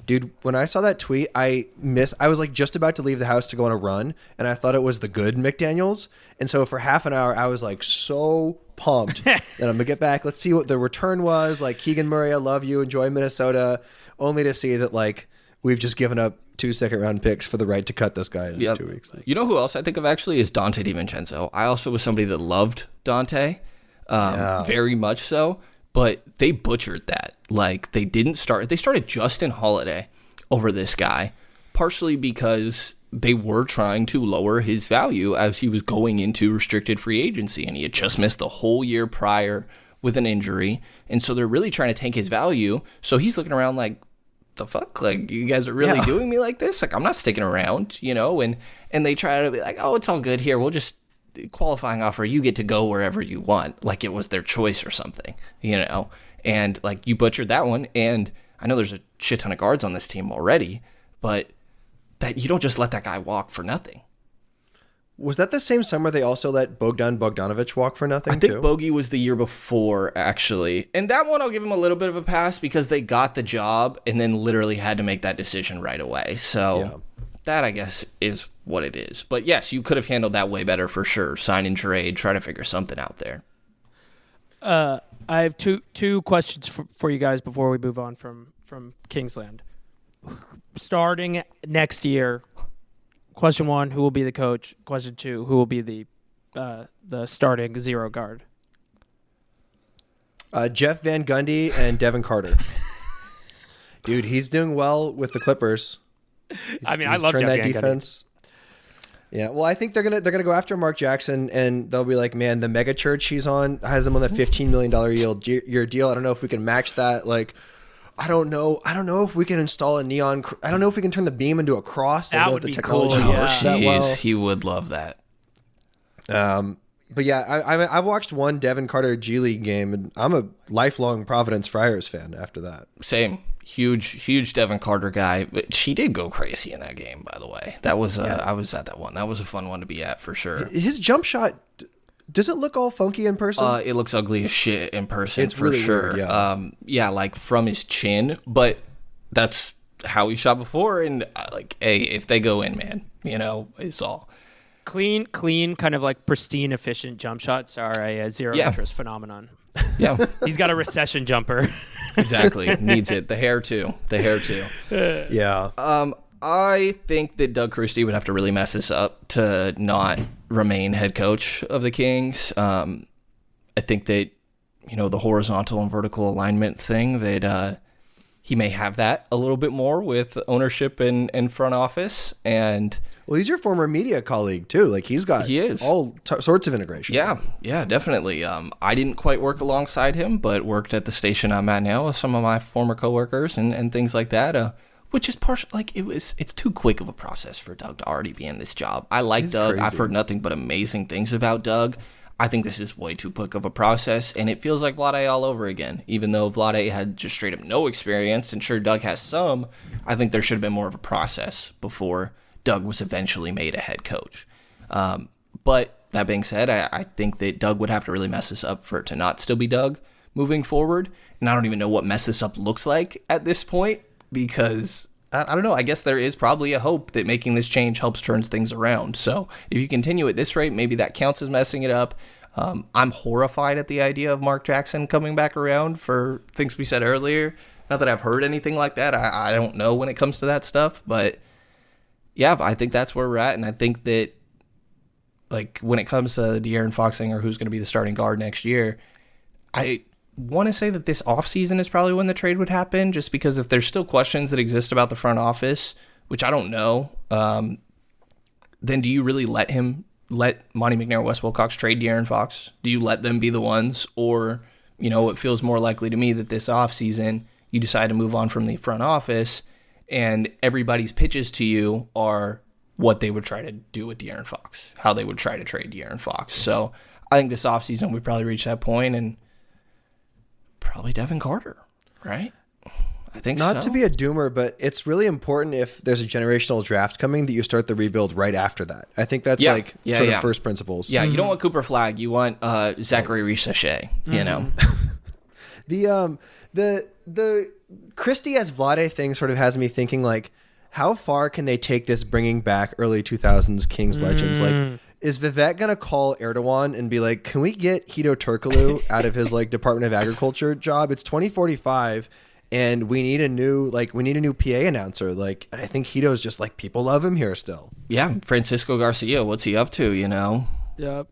Dude, when I saw that tweet, I was like just about to leave the house to go on a run, and I thought it was the good McDaniels. And so for half an hour, I was like so pumped that I'm going to get back. Let's see what the return was. Like, Keegan Murray, I love you. Enjoy Minnesota. Only to see that, like, we've just given up 2 second-round picks for the right to cut this guy in 2 weeks. You know who else I think of actually is Dante DiVincenzo. I also was somebody that loved Dante, very much so, but they butchered that. Like, they started Justin Holiday over this guy, partially because they were trying to lower his value as he was going into restricted free agency, and he had just missed the whole year prior with an injury, and so they're really trying to tank his value. So he's looking around like, the fuck, like, you guys are really doing me like this? Like, I'm not sticking around, you know? And they try to be like, oh, it's all good here, we'll just qualifying offer, you get to go wherever you want, like it was their choice or something, you know? And like you butchered that one. And I know there's a shit ton of guards on this team already, but that you don't just let that guy walk for nothing. Was that the same summer they also let Bogdan Bogdanovic walk for nothing, I think too? Bogey was the year before, actually. And that one I'll give him a little bit of a pass because they got the job and then literally had to make that decision right away. So that, I guess, is what it is. But yes, you could have handled that way better for sure. Sign and trade, try to figure something out there. I have two questions for you guys before we move on from Kingsland. Starting next year, question 1, who will be the coach? Question 2, who will be the starting zero guard? Jeff Van Gundy and Devin Carter. Dude, he's doing well with the Clippers. I love turned Jeff that Van defense. Yeah, well, I think they're gonna go after Mark Jackson, and they'll be like, man, the mega church he's on has him on the $15 million year deal. I don't know if we can match that. Like, I don't know if we can install a neon. I don't know if we can turn the beam into a cross. That would be cool. Yeah. That well. He would love that. But yeah, I've watched one Devin Carter G League game, and I'm a lifelong Providence Friars fan after that. Same. Huge Devin Carter guy. But he did go crazy in that game, by the way. That was I was at that one. That was a fun one to be at for sure. His jump shot doesn't look all funky in person. It looks ugly as shit in person. It's for really sure. Weird, yeah, like from his chin, but that's how he shot before. And like, hey, if they go in, man, it's all Clean, kind of like pristine, efficient jump shots are a zero interest phenomenon. Yeah. He's got a recession jumper. Exactly. Needs it. The hair too. Yeah. I think that Doug Christie would have to really mess this up to not remain head coach of the Kings. I think that, the horizontal and vertical alignment thing, that he may have that a little bit more with ownership and front office. And well, he's your former media colleague too. Like he is all sorts of integration. Yeah, definitely. I didn't quite work alongside him, but worked at the station I'm at now with some of my former coworkers and things like that. Which is partial. Like it's too quick of a process for Doug to already be in this job. I like Doug. Crazy. I've heard nothing but amazing things about Doug. I think this is way too quick of a process, and it feels like Vlade all over again. Even though Vlade had just straight up no experience, and sure Doug has some, I think there should have been more of a process before Doug was eventually made a head coach. But that being said, I think that Doug would have to really mess this up for it to not still be Doug moving forward. And I don't even know what mess this up looks like at this point, because I don't know. I guess there is probably a hope that making this change helps turn things around. So if you continue at this rate, maybe that counts as messing it up. I'm horrified at the idea of Mark Jackson coming back around for things we said earlier. Not that I've heard anything like that. I don't know when it comes to that stuff. But yeah, I think that's where we're at. And I think that like when it comes to De'Aaron Fox or who's going to be the starting guard next year, I want to say that this offseason is probably when the trade would happen, just because if there's still questions that exist about the front office, which I don't know, then do you really let Monty McNair, Wes Wilcox trade De'Aaron Fox? Do you let them be the ones? Or, it feels more likely to me that this offseason you decide to move on from the front office and everybody's pitches to you are what they would try to do with De'Aaron Fox, how they would try to trade De'Aaron Fox. So I think this offseason we probably reach that point, and probably Devin Carter, right? I think Not to be a doomer, but it's really important if there's a generational draft coming that you start the rebuild right after that. I think that's sort of first principles. Yeah, you don't want Cooper Flagg. You want Zachary Risache, The Christie as Vlade thing sort of has me thinking, like, how far can they take this bringing back early 2000s Kings legends? Like, is Vivek going to call Erdogan and be like, can we get Hito Turkoglu out of his like Department of Agriculture job? It's 2045 and we need a new PA announcer. Like, and I think Hito's just like, people love him here still. Yeah. Francisco Garcia, what's he up to, Yep.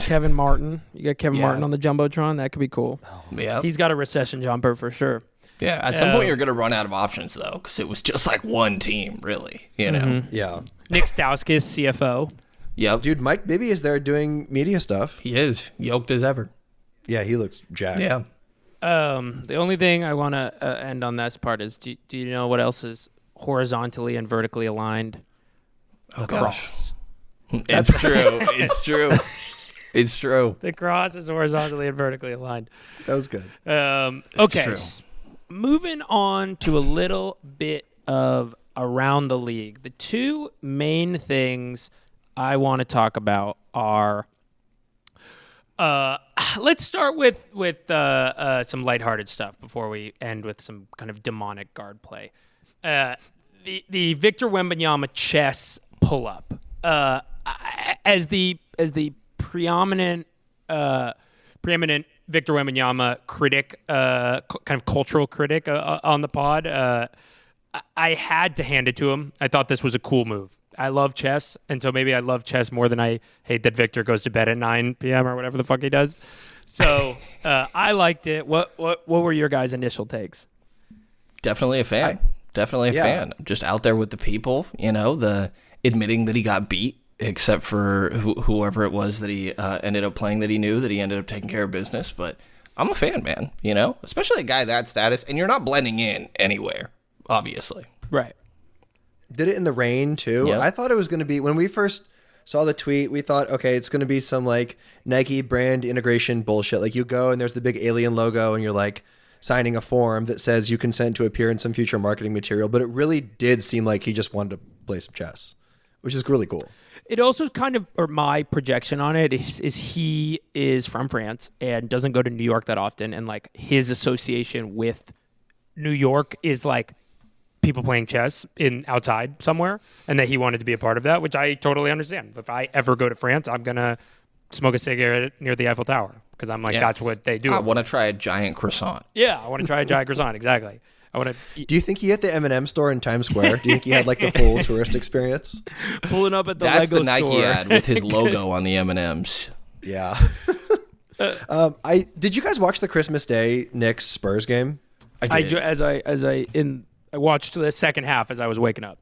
Kevin Martin. You got Kevin Martin on the Jumbotron. That could be cool. Yeah. He's got a recession jumper for sure. Yeah. At some point you're going to run out of options though, because it was just like one team really, Yeah. Nick Stauskas, CFO. Yep. Dude, Mike Bibby is there doing media stuff. He is. Yoked as ever. Yeah, he looks jacked. Yeah. The only thing I want to end on this part is, do you know what else is horizontally and vertically aligned? Oh, gosh. It's true. It's true. It's true. The cross is horizontally and vertically aligned. That was good. Okay, true. Moving on to a little bit of around the league. The two main things I want to talk about are. Let's start with some lighthearted stuff before we end with some kind of demonic guard play. The Victor Wembanama chess pull up. As the preeminent Victor Wembanyama critic, kind of cultural critic on the pod, I had to hand it to him. I thought this was a cool move. I love chess, and so maybe I love chess more than I hate that Victor goes to bed at 9 p.m. or whatever the fuck he does. So I liked it. What were your guys' initial takes? Definitely a fan. Definitely a fan. Just out there with the people, the admitting that he got beat, except for whoever it was that he ended up playing that he knew, that he ended up taking care of business. But I'm a fan, man, especially a guy that status. And you're not blending in anywhere, obviously. Right. Did it in the rain too. Yep. I thought it was going to be, when we first saw the tweet, we thought, okay, it's going to be some like Nike brand integration bullshit. Like you go and there's the big alien logo and you're like signing a form that says you consent to appear in some future marketing material. But it really did seem like he just wanted to play some chess, which is really cool. It also kind of, or my projection on it is he is from France and doesn't go to New York that often. And like his association with New York is like people playing chess in outside somewhere, and that he wanted to be a part of that, which I totally understand. If I ever go to France, I'm going to smoke a cigarette near the Eiffel Tower because I'm like, that's what they do. I want to try a giant croissant. Yeah, I want to try a giant croissant. Exactly. I want to. Do you think he hit the M&M store in Times Square? Do you think he had like the full tourist experience? Pulling up at the That's Lego the Nike store. ad with his logo on the M&Ms. Yeah. Did you guys watch the Christmas Day Knicks Spurs game? I watched the second half as I was waking up.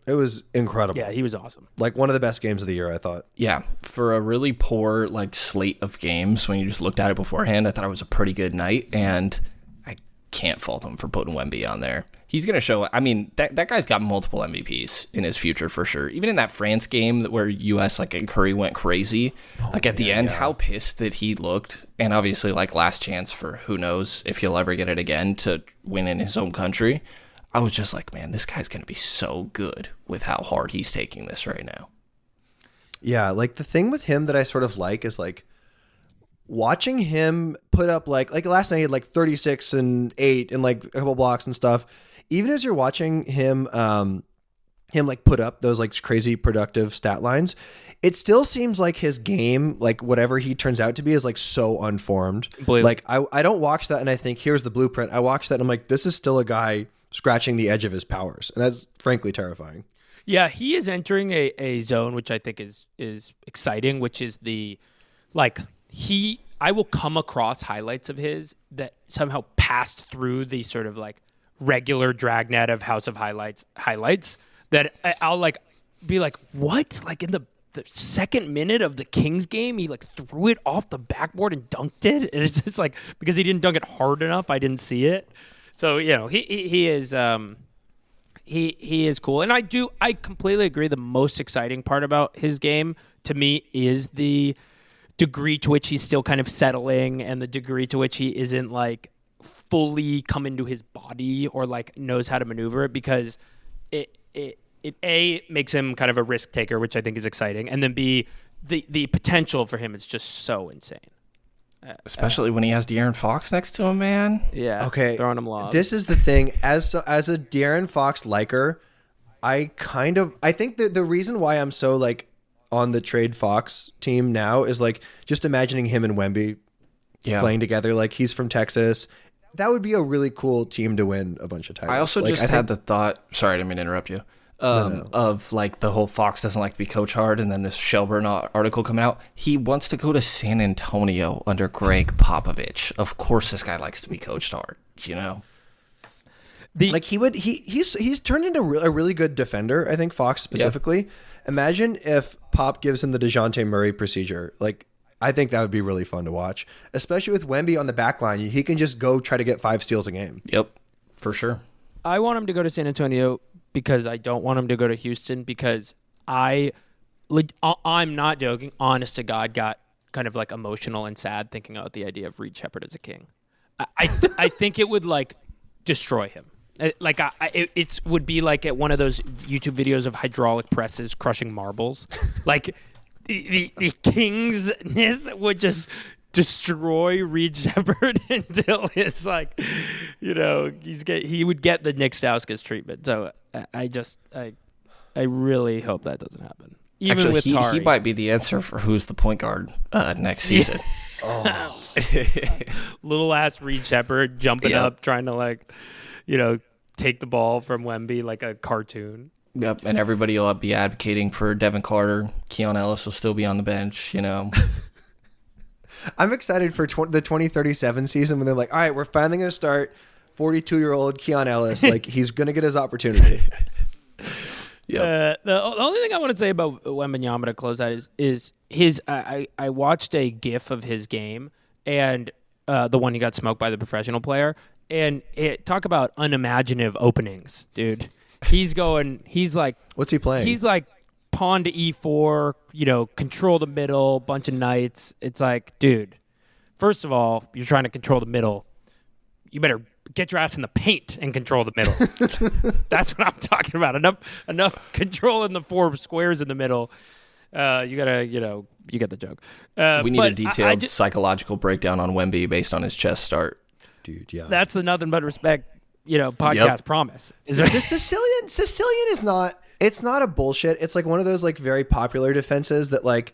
It was incredible. Yeah, he was awesome. Like one of the best games of the year, I thought. Yeah, for a really poor slate of games, when you just looked at it beforehand, I thought it was a pretty good night, and I can't fault him for putting Wemby on there. He's going to show, that guy's got multiple MVPs in his future for sure. Even in that France game where US and Curry went crazy, at the end, how pissed that he looked, and obviously last chance for who knows if he'll ever get it again to win in his home country. I was just like, man, this guy's going to be so good with how hard he's taking this right now. Yeah, the thing with him that I sort of like is watching him put up like last night he had 36 and 8 and a couple blocks and stuff. Even as you're watching him put up those crazy productive stat lines, it still seems like his game, whatever he turns out to be, is so unformed. I don't watch that and I think here's the blueprint. I watch that and I'm like, this is still a guy scratching the edge of his powers, and that's frankly terrifying. Yeah, he is entering a zone which I think is exciting, which is I will come across highlights of his that somehow passed through the sort of regular dragnet of House of Highlights that I'll be like, what? In the second minute of the Kings game, he threw it off the backboard and dunked it, and it's just because he didn't dunk it hard enough, I didn't see it. So he is he is cool, and I completely agree. The most exciting part about his game to me is the degree to which he's still kind of settling, and the degree to which he isn't fully come into his body or knows how to maneuver it, because it A, makes him kind of a risk taker, which I think is exciting, and then B, the potential for him is just so insane. Especially when he has De'Aaron Fox next to him, man. Yeah. Okay. Throwing him lobs. This is the thing. As a De'Aaron Fox liker, I think that the reason why I'm so on the trade Fox team now is just imagining him and Wemby playing together. He's from Texas. That would be a really cool team to win a bunch of titles. I also had the thought. Sorry, I didn't mean to interrupt you. Of the whole Fox doesn't like to be coach hard, and then this Shelburne article coming out. He wants to go to San Antonio under Greg Popovich. Of course, this guy likes to be coached hard. He's turned into a really good defender. I think Fox specifically. Yep. Imagine if Pop gives him the DeJounte Murray procedure. I think that would be really fun to watch, especially with Wemby on the back line. He can just go try to get 5 steals a game. Yep, for sure. I want him to go to San Antonio because I don't want him to go to Houston, because I'm not joking, honest to God, got kind of like emotional and sad thinking about the idea of Reed Shepherd as a king. I think it would like destroy him. It would be like at one of those YouTube videos of hydraulic presses crushing marbles. Like the kingsness would just destroy Reed Shepherd until it's like, he would get the Nick Stauskas treatment. So I really hope that doesn't happen. Even Actually, with Tari. he might be the answer for who's the point guard next season. Oh. Little ass Reed Shepherd jumping up, trying to take the ball from Wemby like a cartoon. Yep, and everybody will be advocating for Devin Carter. Keon Ellis will still be on the bench, I'm excited for the 2037 season when they're like, all right, we're finally going to start 42-year-old Keon Ellis. Like, he's going to get his opportunity. Yep. The only thing I want to say about Wembanama to close that is his. I watched a GIF of his game and the one he got smoked by the professional player, and talk about unimaginative openings, dude. He's like, what's he playing? He's like pawn to e4, control the middle, bunch of knights. It's like, dude, first of all, you're trying to control the middle. You better get your ass in the paint and control the middle. That's what I'm talking about. Enough control in the 4 squares in the middle. You gotta, you get the joke. We need a detailed psychological breakdown on Wemby based on his chess start. Dude, yeah. That's the nothing but respect, podcast promise. The Sicilian is not. It's not a bullshit. It's like one of those like very popular defenses that like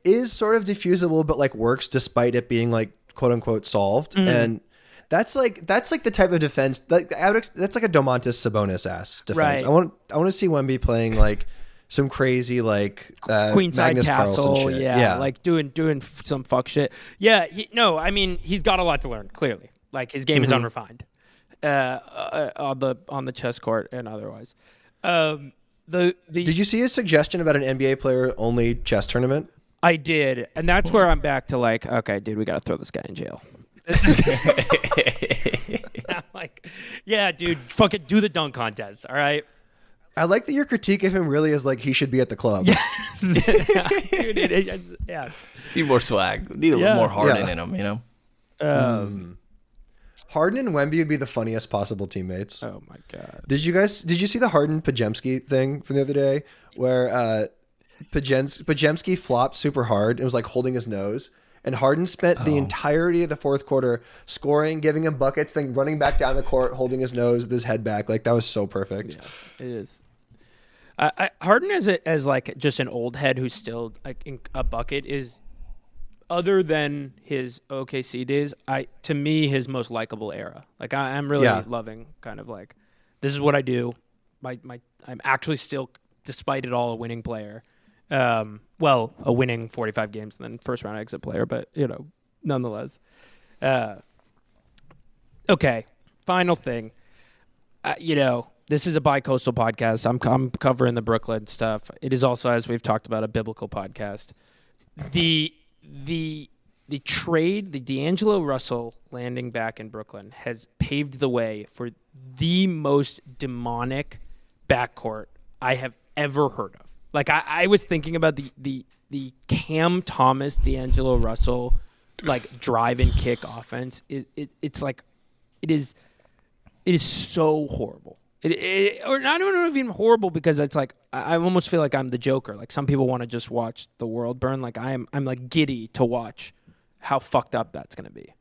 is sort of diffusable, but like works despite it being like quote unquote solved. Mm-hmm. And that's like the type of defense that's like a Domantas Sabonis ass defense. Right. I want to see Wemby playing like some crazy like Queenside Magnus Castle, Carlsen shit. Yeah, like doing some fuck shit. Yeah, he's got a lot to learn. Clearly, like his game is unrefined on the chess court and otherwise. Did you see his suggestion about an NBA player only chess tournament? I did, and that's where I'm back to like, okay, dude, we got to throw this guy in jail. I'm like, yeah, dude, fucking do the dunk contest, all right? I like that your critique of him really is like he should be at the club. Yes. Dude, yeah. Need more swag. Need a little more Harden in him, Harden and Wemby would be the funniest possible teammates. Oh my god! Did you see the Harden Pajemski thing from the other day where Pajemski flopped super hard and was like holding his nose, and Harden spent the entirety of the fourth quarter scoring, giving him buckets, then running back down the court, holding his nose with his head back. Like that was so perfect. Yeah, it is. Harden as like just an old head who's still like in a bucket is. Other than his OKC days, to me his most likable era. Like I'm really loving kind of like this is what I do. I'm actually still, despite it all, a winning player. A winning 45 games and then first round exit player, but nonetheless. Okay, final thing. This is a bi-coastal podcast. I'm covering the Brooklyn stuff. It is also, as we've talked about, a biblical podcast. The trade, the D'Angelo Russell landing back in Brooklyn has paved the way for the most demonic backcourt I have ever heard of. Like I was thinking about the Cam Thomas, D'Angelo Russell, like drive and kick offense. It's like it is so horrible. Or I don't know if even horrible because it's like I almost feel like I'm the Joker. Like some people want to just watch the world burn. Like I'm like giddy to watch how fucked up that's gonna be.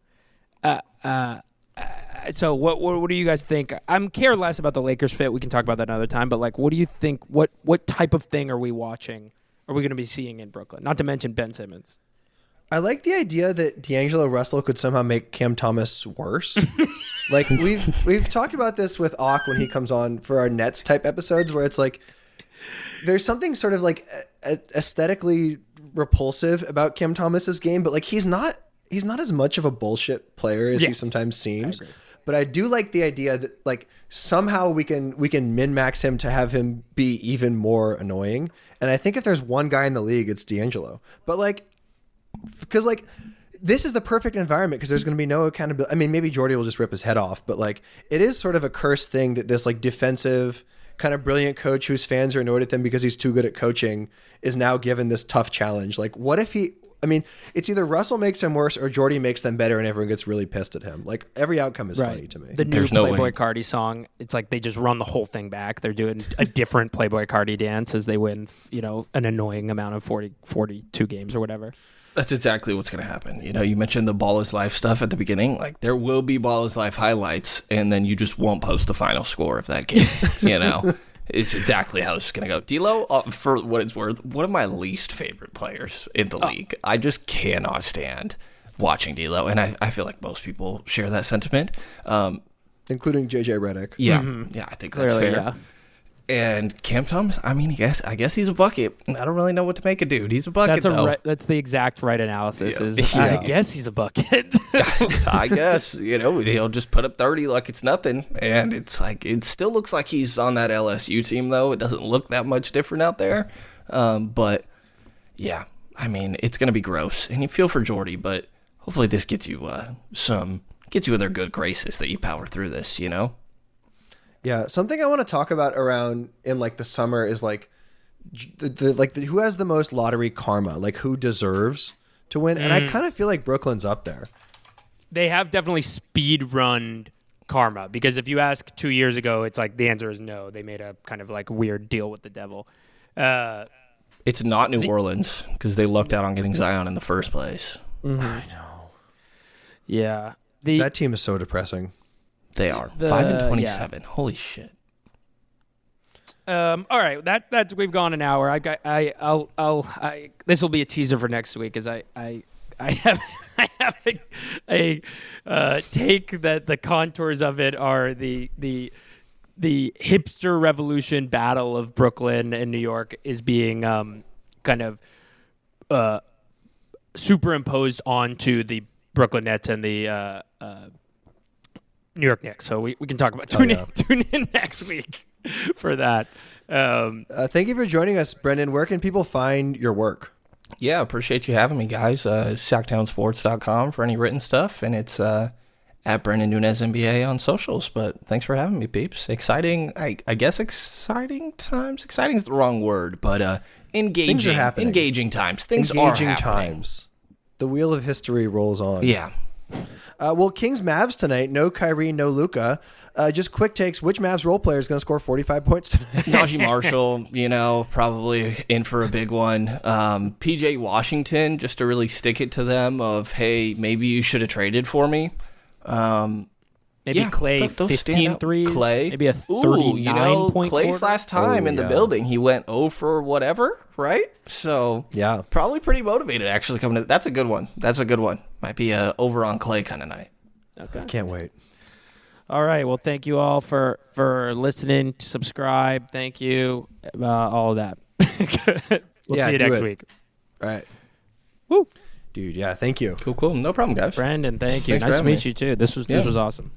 So what do you guys think? I'm care less about the Lakers fit. We can talk about that another time. But like, what do you think? What type of thing are we watching? Are we gonna be seeing in Brooklyn? Not to mention Ben Simmons. I like the idea that D'Angelo Russell could somehow make Cam Thomas worse. Like we've talked about this with Ock when he comes on for our Nets type episodes, where it's like there's something sort of like aesthetically repulsive about Cam Thomas's game, but like he's not as much of a bullshit player as he sometimes seems. But I do like the idea that like somehow we can min-max him to have him be even more annoying. And I think if there's one guy in the league, it's D'Angelo. But like. Because like this is the perfect environment because there's going to be no accountability. I mean, maybe Jordy will just rip his head off, but like it is sort of a cursed thing that this like defensive kind of brilliant coach whose fans are annoyed at him because he's too good at coaching is now given this tough challenge. Like, what if it's either Russell makes him worse or Jordy makes them better and everyone gets really pissed at him. Like, every outcome is funny to me. The new There's no Playboy way. Cardi song, it's like they just run the whole thing back. They're doing a different Playboy Cardi dance as they win, an annoying amount of 42 games or whatever. That's exactly what's going to happen. You mentioned the Ball is Life stuff at the beginning. Like, there will be Ball is Life highlights, and then you just won't post the final score of that game. It's exactly how it's going to go. D'Lo, for what it's worth, one of my least favorite players in the league. I just cannot stand watching D'Lo, and I feel like most people share that sentiment. Including JJ Redick. Yeah, yeah, I think that's Clearly, fair. yeah. And Cam Thomas, I guess he's a bucket. I don't really know what to make of dude. He's a bucket, though. That's the exact right analysis. Yeah. I guess he's a bucket. I guess, he'll just put up 30 like it's nothing. And it's like, it still looks like he's on that LSU team, though. It doesn't look that much different out there. But, yeah, it's going to be gross. And you feel for Jordy, but hopefully this gets you in their good graces that you power through this, Yeah, something I want to talk about around in like the summer is like who has the most lottery karma, like who deserves to win, and I kind of feel like Brooklyn's up there. They have definitely speed run karma, because if you ask 2 years ago, it's like the answer is no. They made a kind of like weird deal with the devil. It's not New Orleans because they lucked out on getting Zion in the first place. Mm-hmm. I know. Yeah. That team is so depressing. They are 5-27. Yeah. Holy shit. All right, that's we've gone an hour. This will be a teaser for next week, as I have a take that the contours of it are the hipster revolution battle of Brooklyn and New York is being kind of superimposed onto the Brooklyn Nets and the New York Knicks. So we can talk about tune in next week for that. Thank you for joining us, Brenden. Where can people find your work? Yeah, appreciate you having me, guys. SacktownSports.com for any written stuff, and it's at Brenden Nunes NBA on socials. But thanks for having me, peeps. Exciting, I guess exciting times. Exciting is the wrong word, but engaging. Things are happening. Engaging times. Things engaging are happening. Times. The wheel of history rolls on. Yeah. Well, Kings Mavs tonight. No Kyrie, no Luka. Just quick takes. Which Mavs role player is going to score 45 points tonight? Najee Marshall, probably in for a big one. PJ Washington, just to really stick it to them of, hey, maybe you should have traded for me. Maybe Clay, 15 threes. Clay. Maybe a 39-point Clay's quarter. last time in the building, he went 0 for whatever, right? So, yeah, probably pretty motivated actually coming to. That's a good one. Might be a over on Clay kind of night. Okay. Can't wait. All right. Well, thank you all for listening. Subscribe. Thank you. All of that. We'll see you next week. All right. Woo. Dude, yeah, thank you. Cool. No problem, guys. Brenden, thank you. Thanks for Nice to having meet you too. This was awesome.